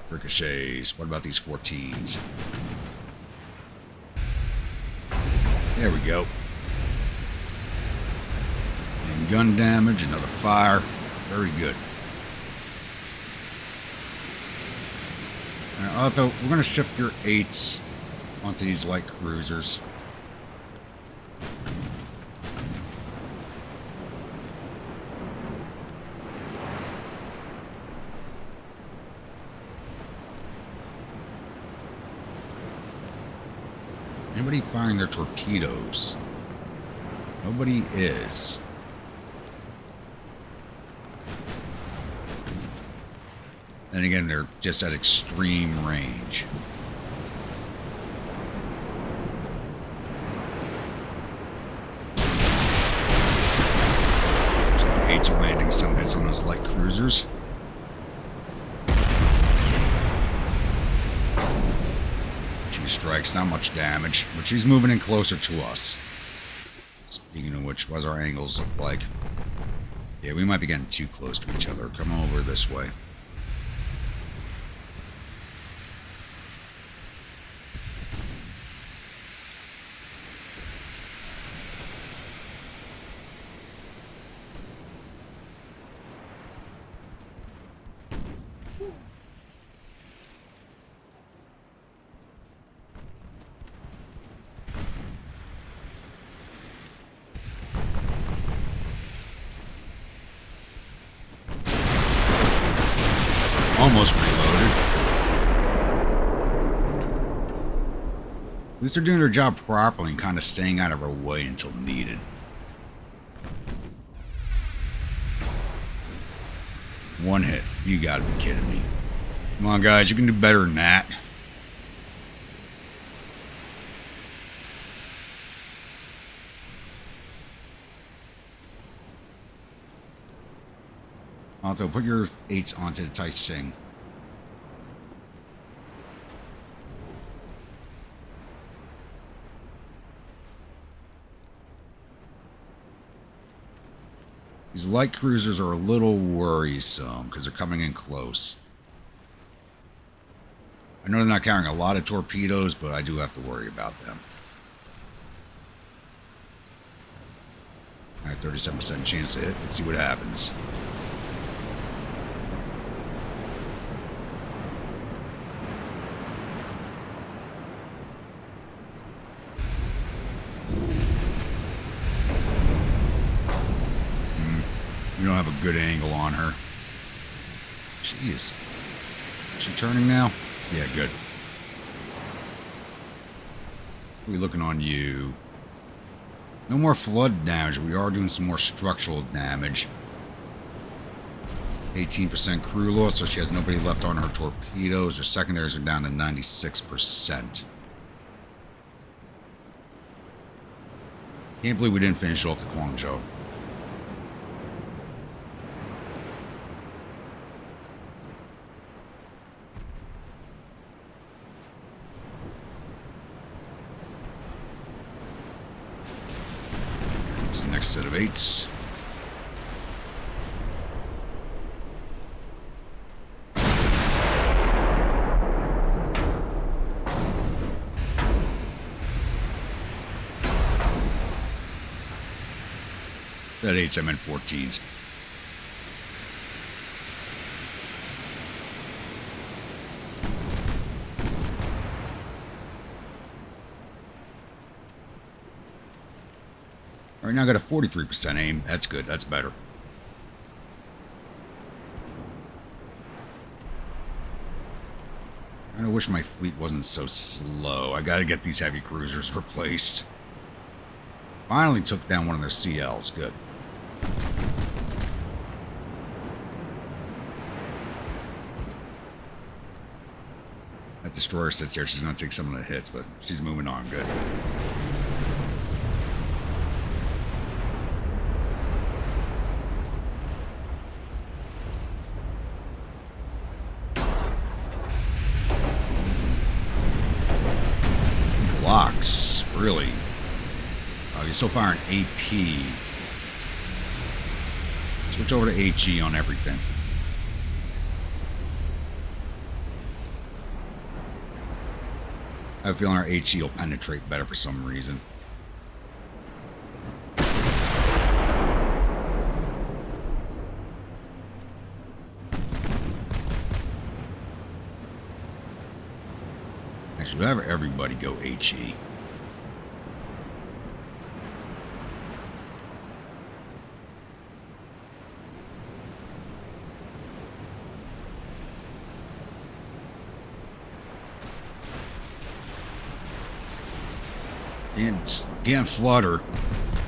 S1: Ricochets. What about these 14s? There we go. And gun damage, another fire. Very good. Now, Otho, we're going to shift your 8s onto these light cruisers. Anybody firing their torpedoes? Nobody is. Then again, they're just at extreme range. Looks like the 8s are landing some hits on those light cruisers. Strikes, not much damage, but she's moving in closer to us. Speaking of which, what's our angles look like? Yeah, we might be getting too close to each other. Come over this way. Almost reloaded. At least they're doing their job properly and kind of staying out of our way until needed. One hit. You gotta be kidding me. Come on, guys. You can do better than that. Otho, put your 8s onto the Tai Sing. These light cruisers are a little worrisome because they're coming in close. I know they're not carrying a lot of torpedoes, but I do have to worry about them. Alright, 37% chance to hit. Let's see what happens. We don't have a good angle on her. Jeez. Is she turning now? Yeah, good. What are we looking on you? No more flood damage. We are doing some more structural damage. 18% crew loss, so she has nobody left on her torpedoes. Her secondaries are down to 96%. Can't believe we didn't finish off the Guangzhou. Here's the next set of 8s. That 8s, I meant 14s. Alright, now I got a 43% aim. That's good. That's better. I kinda wish my fleet wasn't so slow. I gotta get these heavy cruisers replaced. Finally took down one of their CLs. Good. That destroyer sits there. She's going to take some of the hits, but she's moving on. Good. Blocks. Really? Oh, he's still firing AP. Switch over to HE on everything. I have a feeling our HE will penetrate better for some reason. Actually, we'll have everybody go HE. Can't flood her.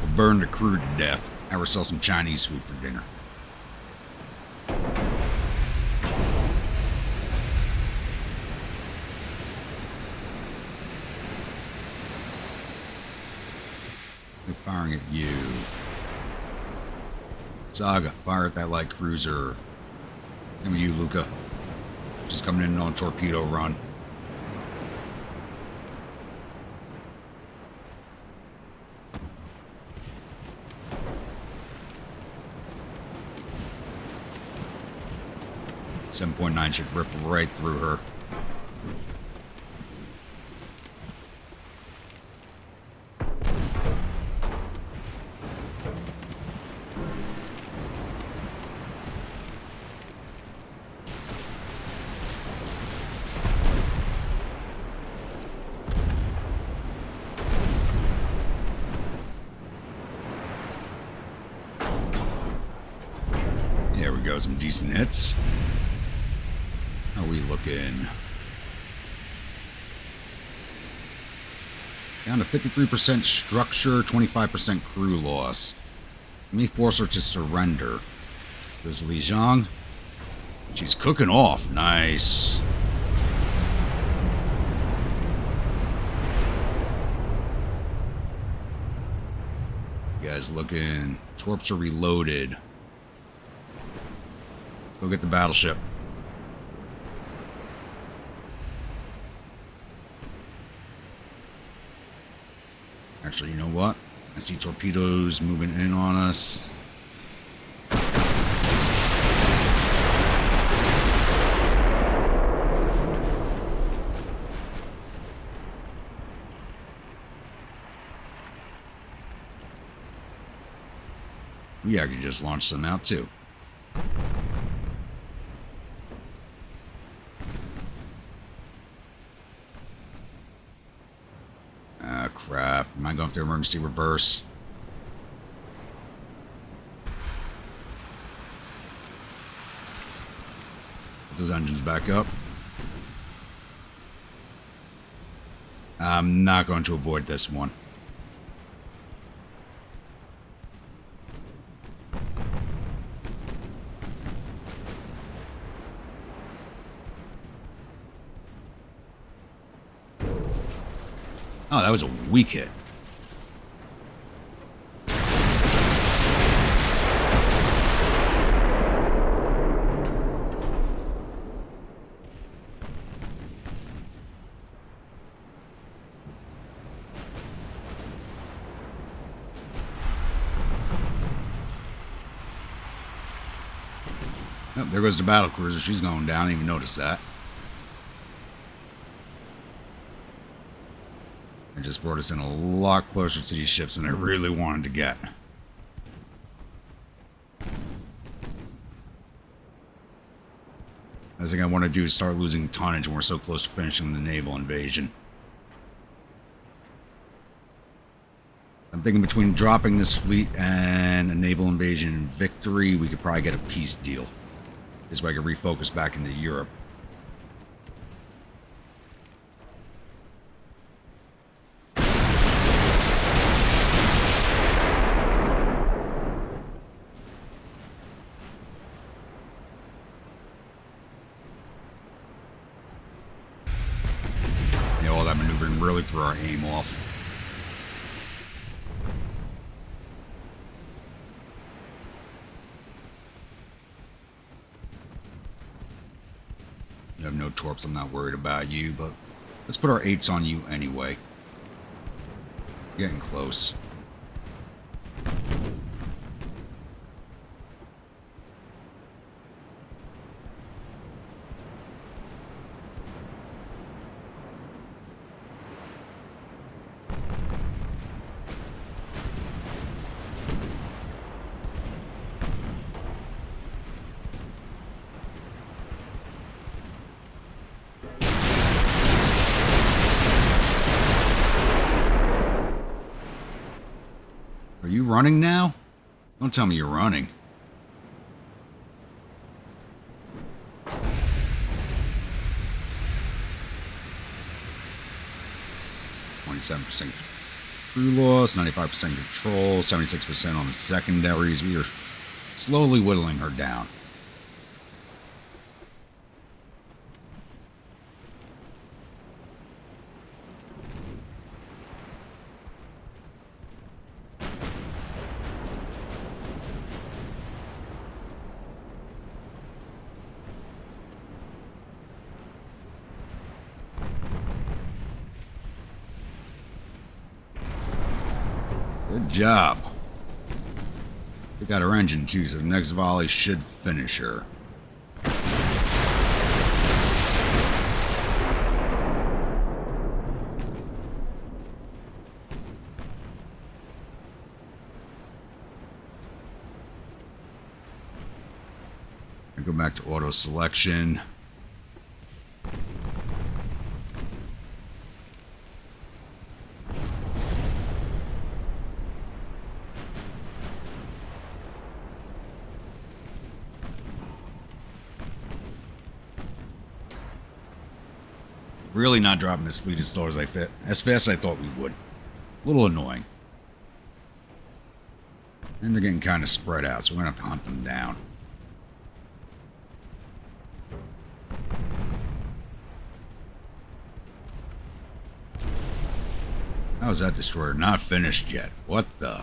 S1: We'll burn the crew to death. Have her sell some Chinese food for dinner. They're firing at you. Saga, fire at that light cruiser. Same with you, Luca. She's coming in on a torpedo run. .9 should rip right through her. There we go, some decent hits. How are we looking? Down to 53% structure, 25% crew loss. Let me force her to surrender. There's Li Zhang. She's cooking off. Nice. You guys looking. Torps are reloaded. Go get the battleship. Actually, you know what? I see torpedoes moving in on us. We actually just launched some out too. Ah, crap. Am I going through emergency reverse? Put those engines back up. I'm not going to avoid this one. Oh, that was a weak hit. Oh, there goes the battle cruiser. She's going down. I didn't even notice that. It just brought us in a lot closer to these ships than I really wanted to get. Last thing I want to do is start losing tonnage when we're so close to finishing the naval invasion. I'm thinking between dropping this fleet and a naval invasion victory, we could probably get a peace deal. This way I could refocus back into Europe. Yeah, all that maneuvering really threw our aim off. You have no torps, I'm not worried about you, but let's put our 8s on you anyway. Getting close. Are you running now? Don't tell me you're running. %, crew loss, 95% control, 76% on the secondaries. We are slowly whittling her down. Good job. We got her engine too, so the next volley should finish her. I go back to auto selection. Really not dropping this fleet as slow as fast as I thought we would. A little annoying. And they're getting kind of spread out, so we're going to have to hunt them down. How is that destroyer not finished yet? What the?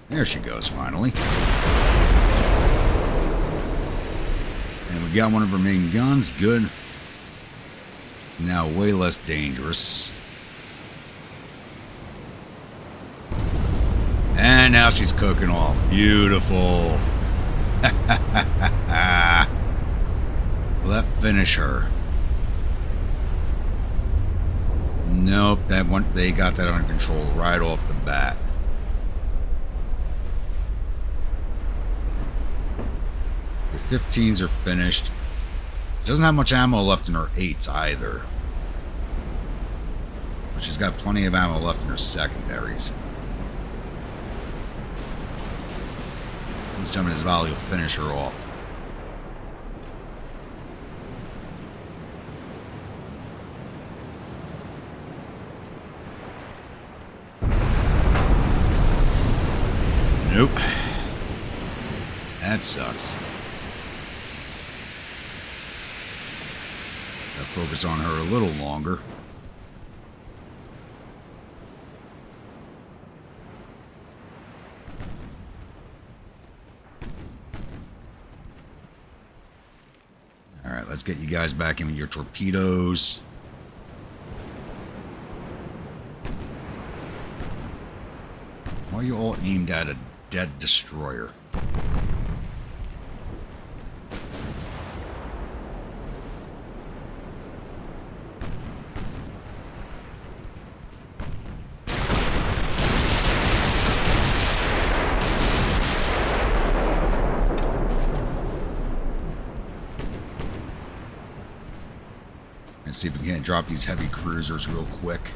S1: There she goes, finally. And we got one of her main guns. Good. Now way less dangerous. And now she's cooking off. Beautiful. Will that finish her? Nope, that one, they got that under control right off the bat. The 15s are finished. She doesn't have much ammo left in her 8s either. But she's got plenty of ammo left in her secondaries. This time his volley will finish her off. Nope. That sucks. Gotta focus on her a little longer. Alright, let's get you guys back in with your torpedoes. Why are you all aimed at a dead destroyer? Let's see if we can't drop these heavy cruisers real quick.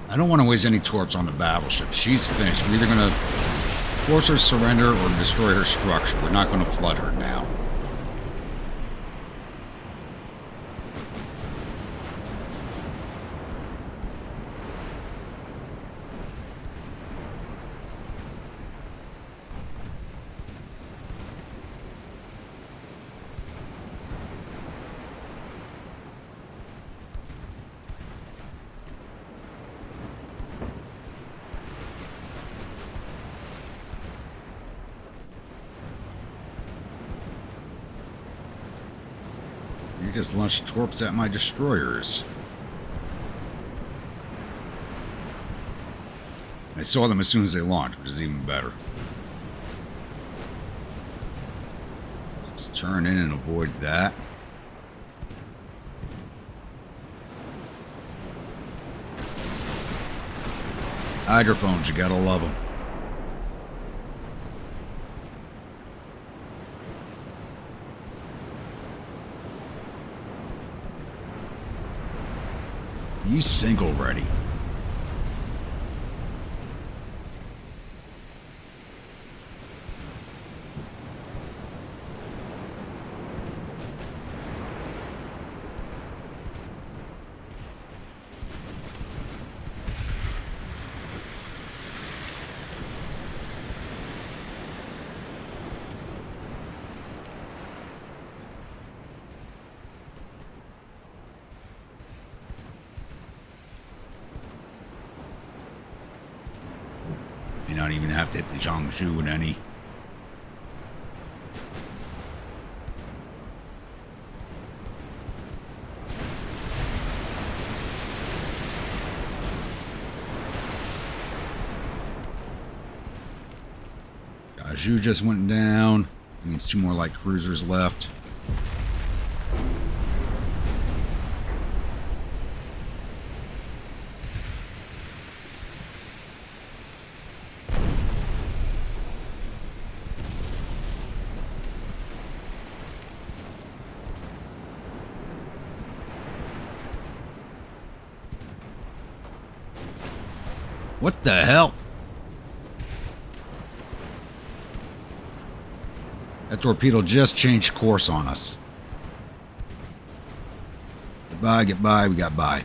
S1: I don't want to waste any torps on the battleship. She's finished. We're either going to force her surrender or destroy her structure. We're not going to flood her now. You just launched torps at my destroyers. I saw them as soon as they launched, which is even better. Just turn in and avoid that. Hydrophones, you gotta love them. You sink already. You don't even have to hit the Jiangsu with any. Jiangsu just went down. That means 2 more light cruisers left. What the hell? That torpedo just changed course on us. by, get by. We got by.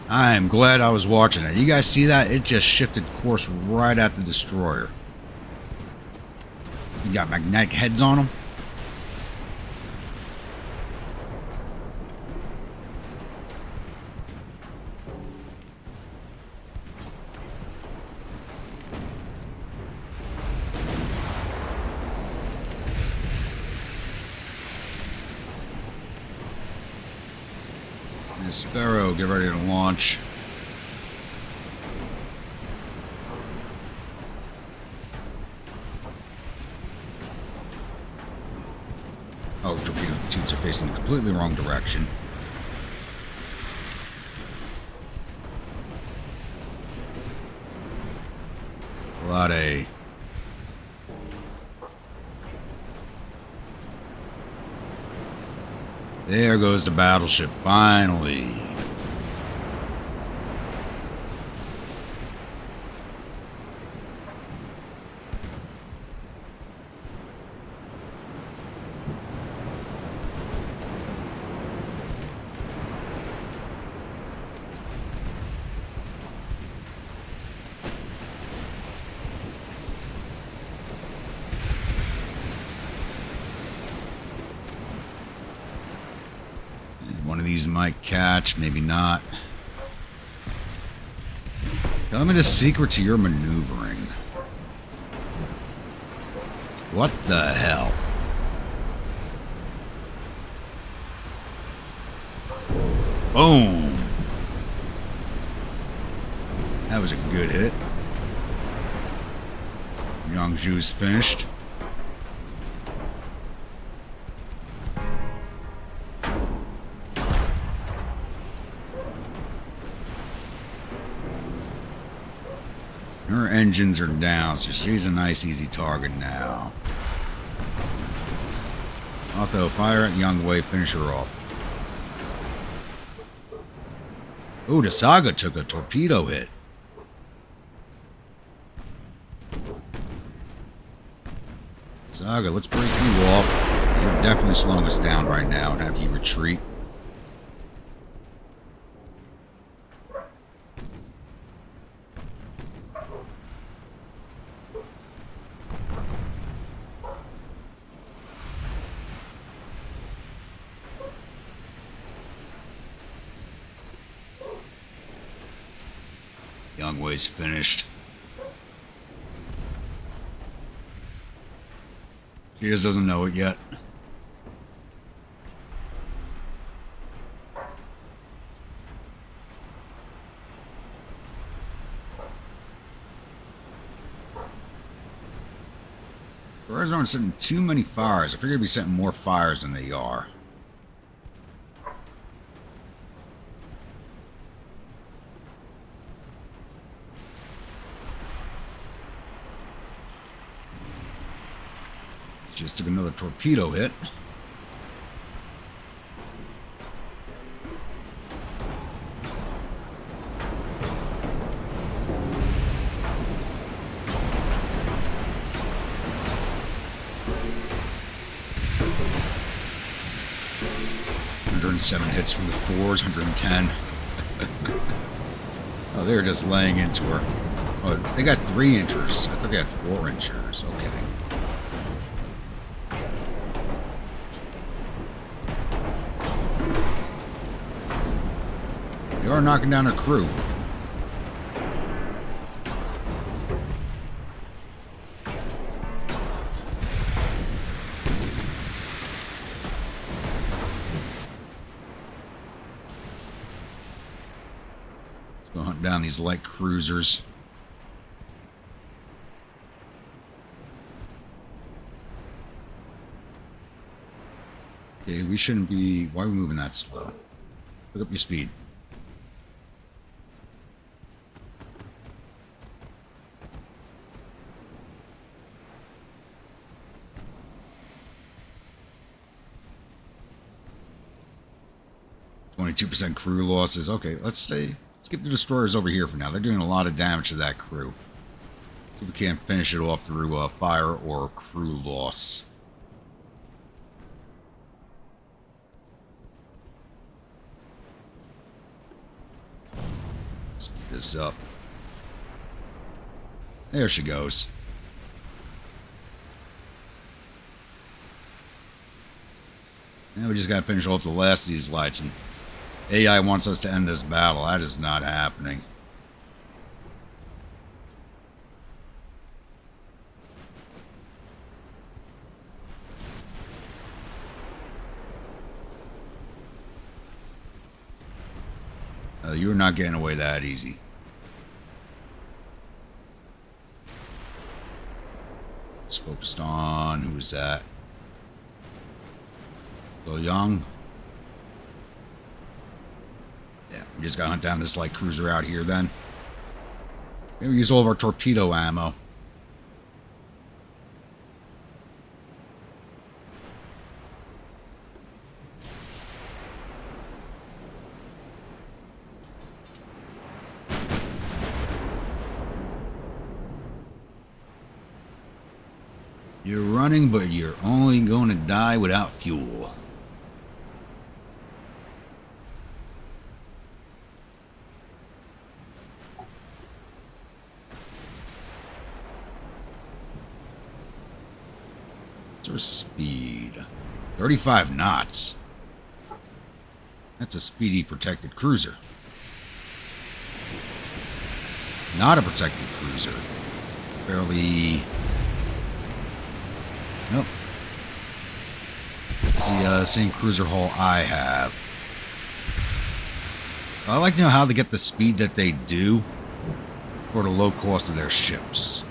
S1: I am glad I was watching it. You guys see that? It just shifted course right at the destroyer. You got magnetic heads on them. Sparrow, get ready to launch. Oh, torpedo tubes are facing the completely wrong direction. Lade. There goes the battleship, finally. One of these might catch, maybe not. Tell me the secret to your maneuvering. What the hell? Boom! That was a good hit. Yangzhu's finished. Her engines are down, so she's a nice, easy target now. Otho, fire at Youngway, finish her off. Ooh, the Saga took a torpedo hit. Saga, let's break you off. You're definitely slowing us down right now and have you retreat. Youngway's finished. She just doesn't know it yet. Birds aren't setting too many fires. I figured they'd be setting more fires than they are. Just took another torpedo hit. Seven hits from the fours, 110. Oh, they're just laying into her. Oh, they got 3 inchers. I thought they had 4 inchers. Okay. They are knocking down her crew. Go hunt down these light cruisers. Okay, we shouldn't be... Why are we moving that slow? Pick up your speed. %, crew losses. Okay, let's get the destroyers over here for now. They're doing a lot of damage to that crew. See if we can't finish it off through fire or crew loss. this up. There she goes. Now we just gotta finish off the last of these lights, and AI wants us to end this battle. That is not happening. You're not getting away that easy. Just focused on, who was that? So Young. Yeah, we just gotta hunt down this light cruiser out here then. Maybe use all of our torpedo ammo. You're running, but you're only going to die without fuel. What's our speed? 35 knots. That's a speedy protected cruiser. Not a protected cruiser. Fairly... Nope. It's the same cruiser hull I have. I like to know how they get the speed that they do for the low cost of their ships.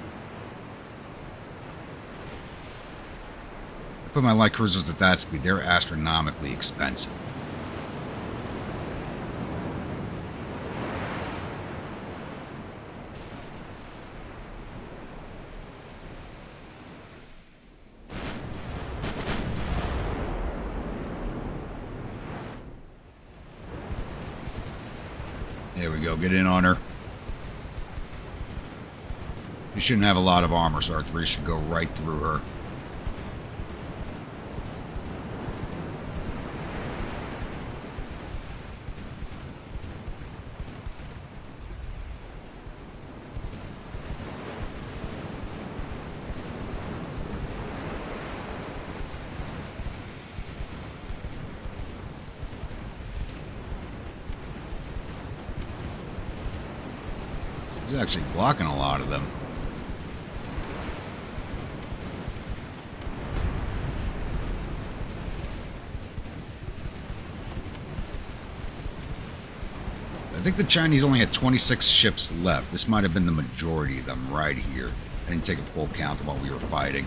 S1: I put my light cruisers at that speed, they're astronomically expensive. There we go, get in on her. You shouldn't have a lot of armor, so our 3 should go right through her. He's actually blocking a lot of them. I think the Chinese only had 26 ships left. This might have been the majority of them right here. I didn't take a full count of what we were fighting.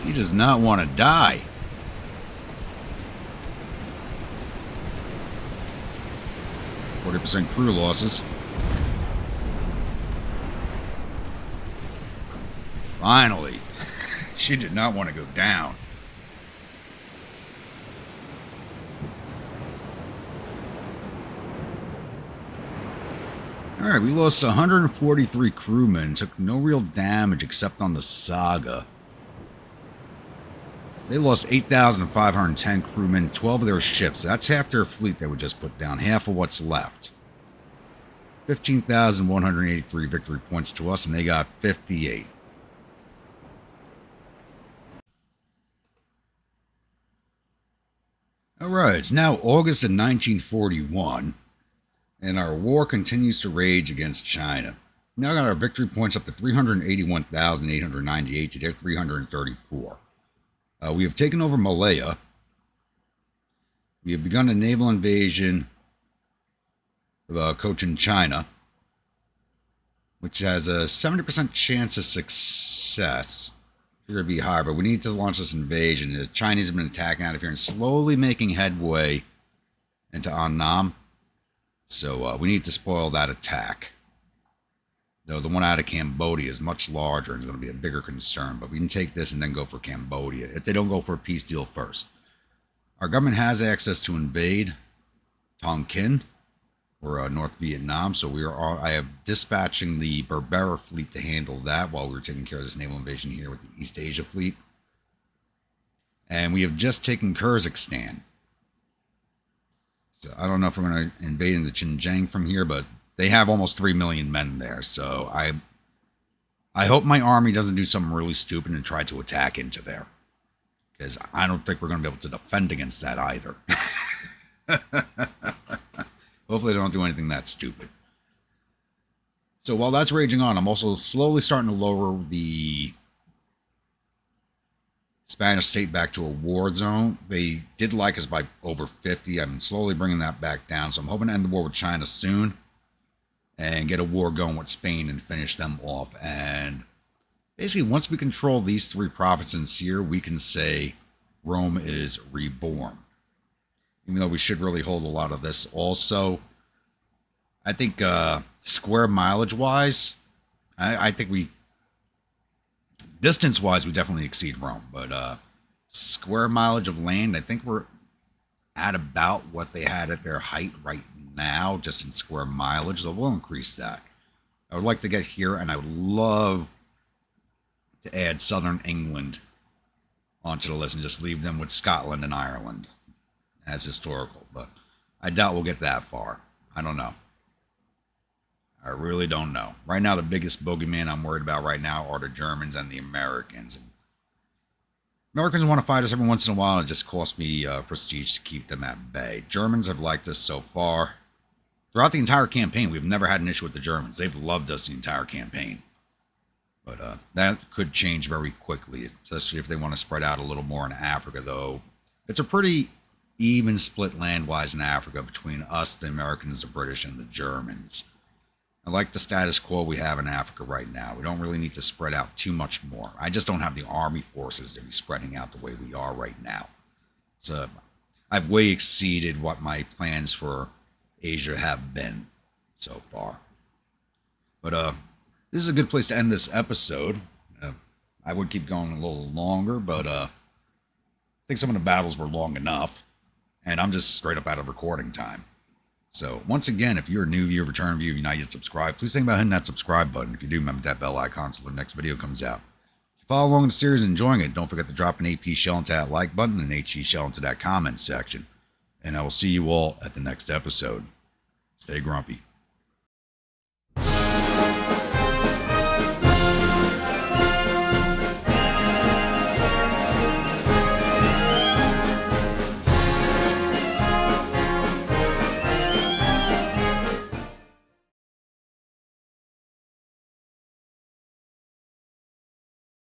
S1: He does not want to die. %40 crew losses. Finally. She did not want to go down. Alright, we lost 143 crewmen. Took no real damage except on the Saga. They lost 8,510 crewmen, 12 of their ships. That's half their fleet they would just put down, half of what's left. 15,183 victory points to us, and they got 58. Alright, it's now August of 1941, and our war continues to rage against China. We now got our victory points up to 381,898 to their 334. We have taken over Malaya. We have begun a naval invasion of Cochin, China, which has a 70% chance of success. Figure it'd be higher, but we need to launch this invasion. The Chinese have been attacking out of here and slowly making headway into Annam. So we need to spoil that attack. Though the one out of Cambodia is much larger and is going to be a bigger concern. But we can take this and then go for Cambodia if they don't go for a peace deal first. Our government has access to invade Tonkin or North Vietnam, so I have dispatching the Berbera fleet to handle that while we're taking care of this naval invasion here with the East Asia fleet. And we have just taken Kyrgyzstan. So I don't know if we're going to invade into Xinjiang from here, but they have almost 3 million men there. So I hope my army doesn't do something really stupid and try to attack into there, because I don't think we're going to be able to defend against that either. Hopefully they don't do anything that stupid. So while that's raging on, I'm also slowly starting to lower the Spanish state back to a war zone. They did like us by over 50. I'm slowly bringing that back down. So I'm hoping to end the war with China soon and get a war going with Spain and finish them off. And basically, once we control these 3 provinces here, we can say Rome is reborn. Even though we should really hold a lot of this also. I think square mileage wise, I think we, distance wise, we definitely exceed Rome. But square mileage of land, I think we're at about what they had at their height right now, just in square mileage. So we'll increase that. I would like to get here, and I would love to add southern England onto the list and just leave them with Scotland and Ireland as historical, but I doubt we'll get that far. I don't know. I really don't know. Right now, the biggest bogeyman I'm worried about right now are the Germans and the Americans. And Americans want to fight us every once in a while, and it just costs me prestige to keep them at bay. Germans have liked us so far. Throughout the entire campaign, we've never had an issue with the Germans. They've loved us the entire campaign. But that could change very quickly, especially if they want to spread out a little more in Africa, though. It's a pretty even split land-wise in Africa between us, the Americans, the British, and the Germans. I like the status quo we have in Africa right now. We don't really need to spread out too much more. I just don't have the army forces to be spreading out the way we are right now. So I've way exceeded what my plans for Asia have been so far. But this is a good place to end this episode. I would keep going a little longer, but I think some of the battles were long enough. And I'm just straight up out of recording time. So once again, if you're a new viewer, return viewer, you're not yet subscribed, please think about hitting that subscribe button. If you do, remember that bell icon so the next video comes out. If you follow along in the series and enjoying it, don't forget to drop an AP shell into that like button and an HE shell into that comment section. And I will see you all at the next episode. Stay grumpy.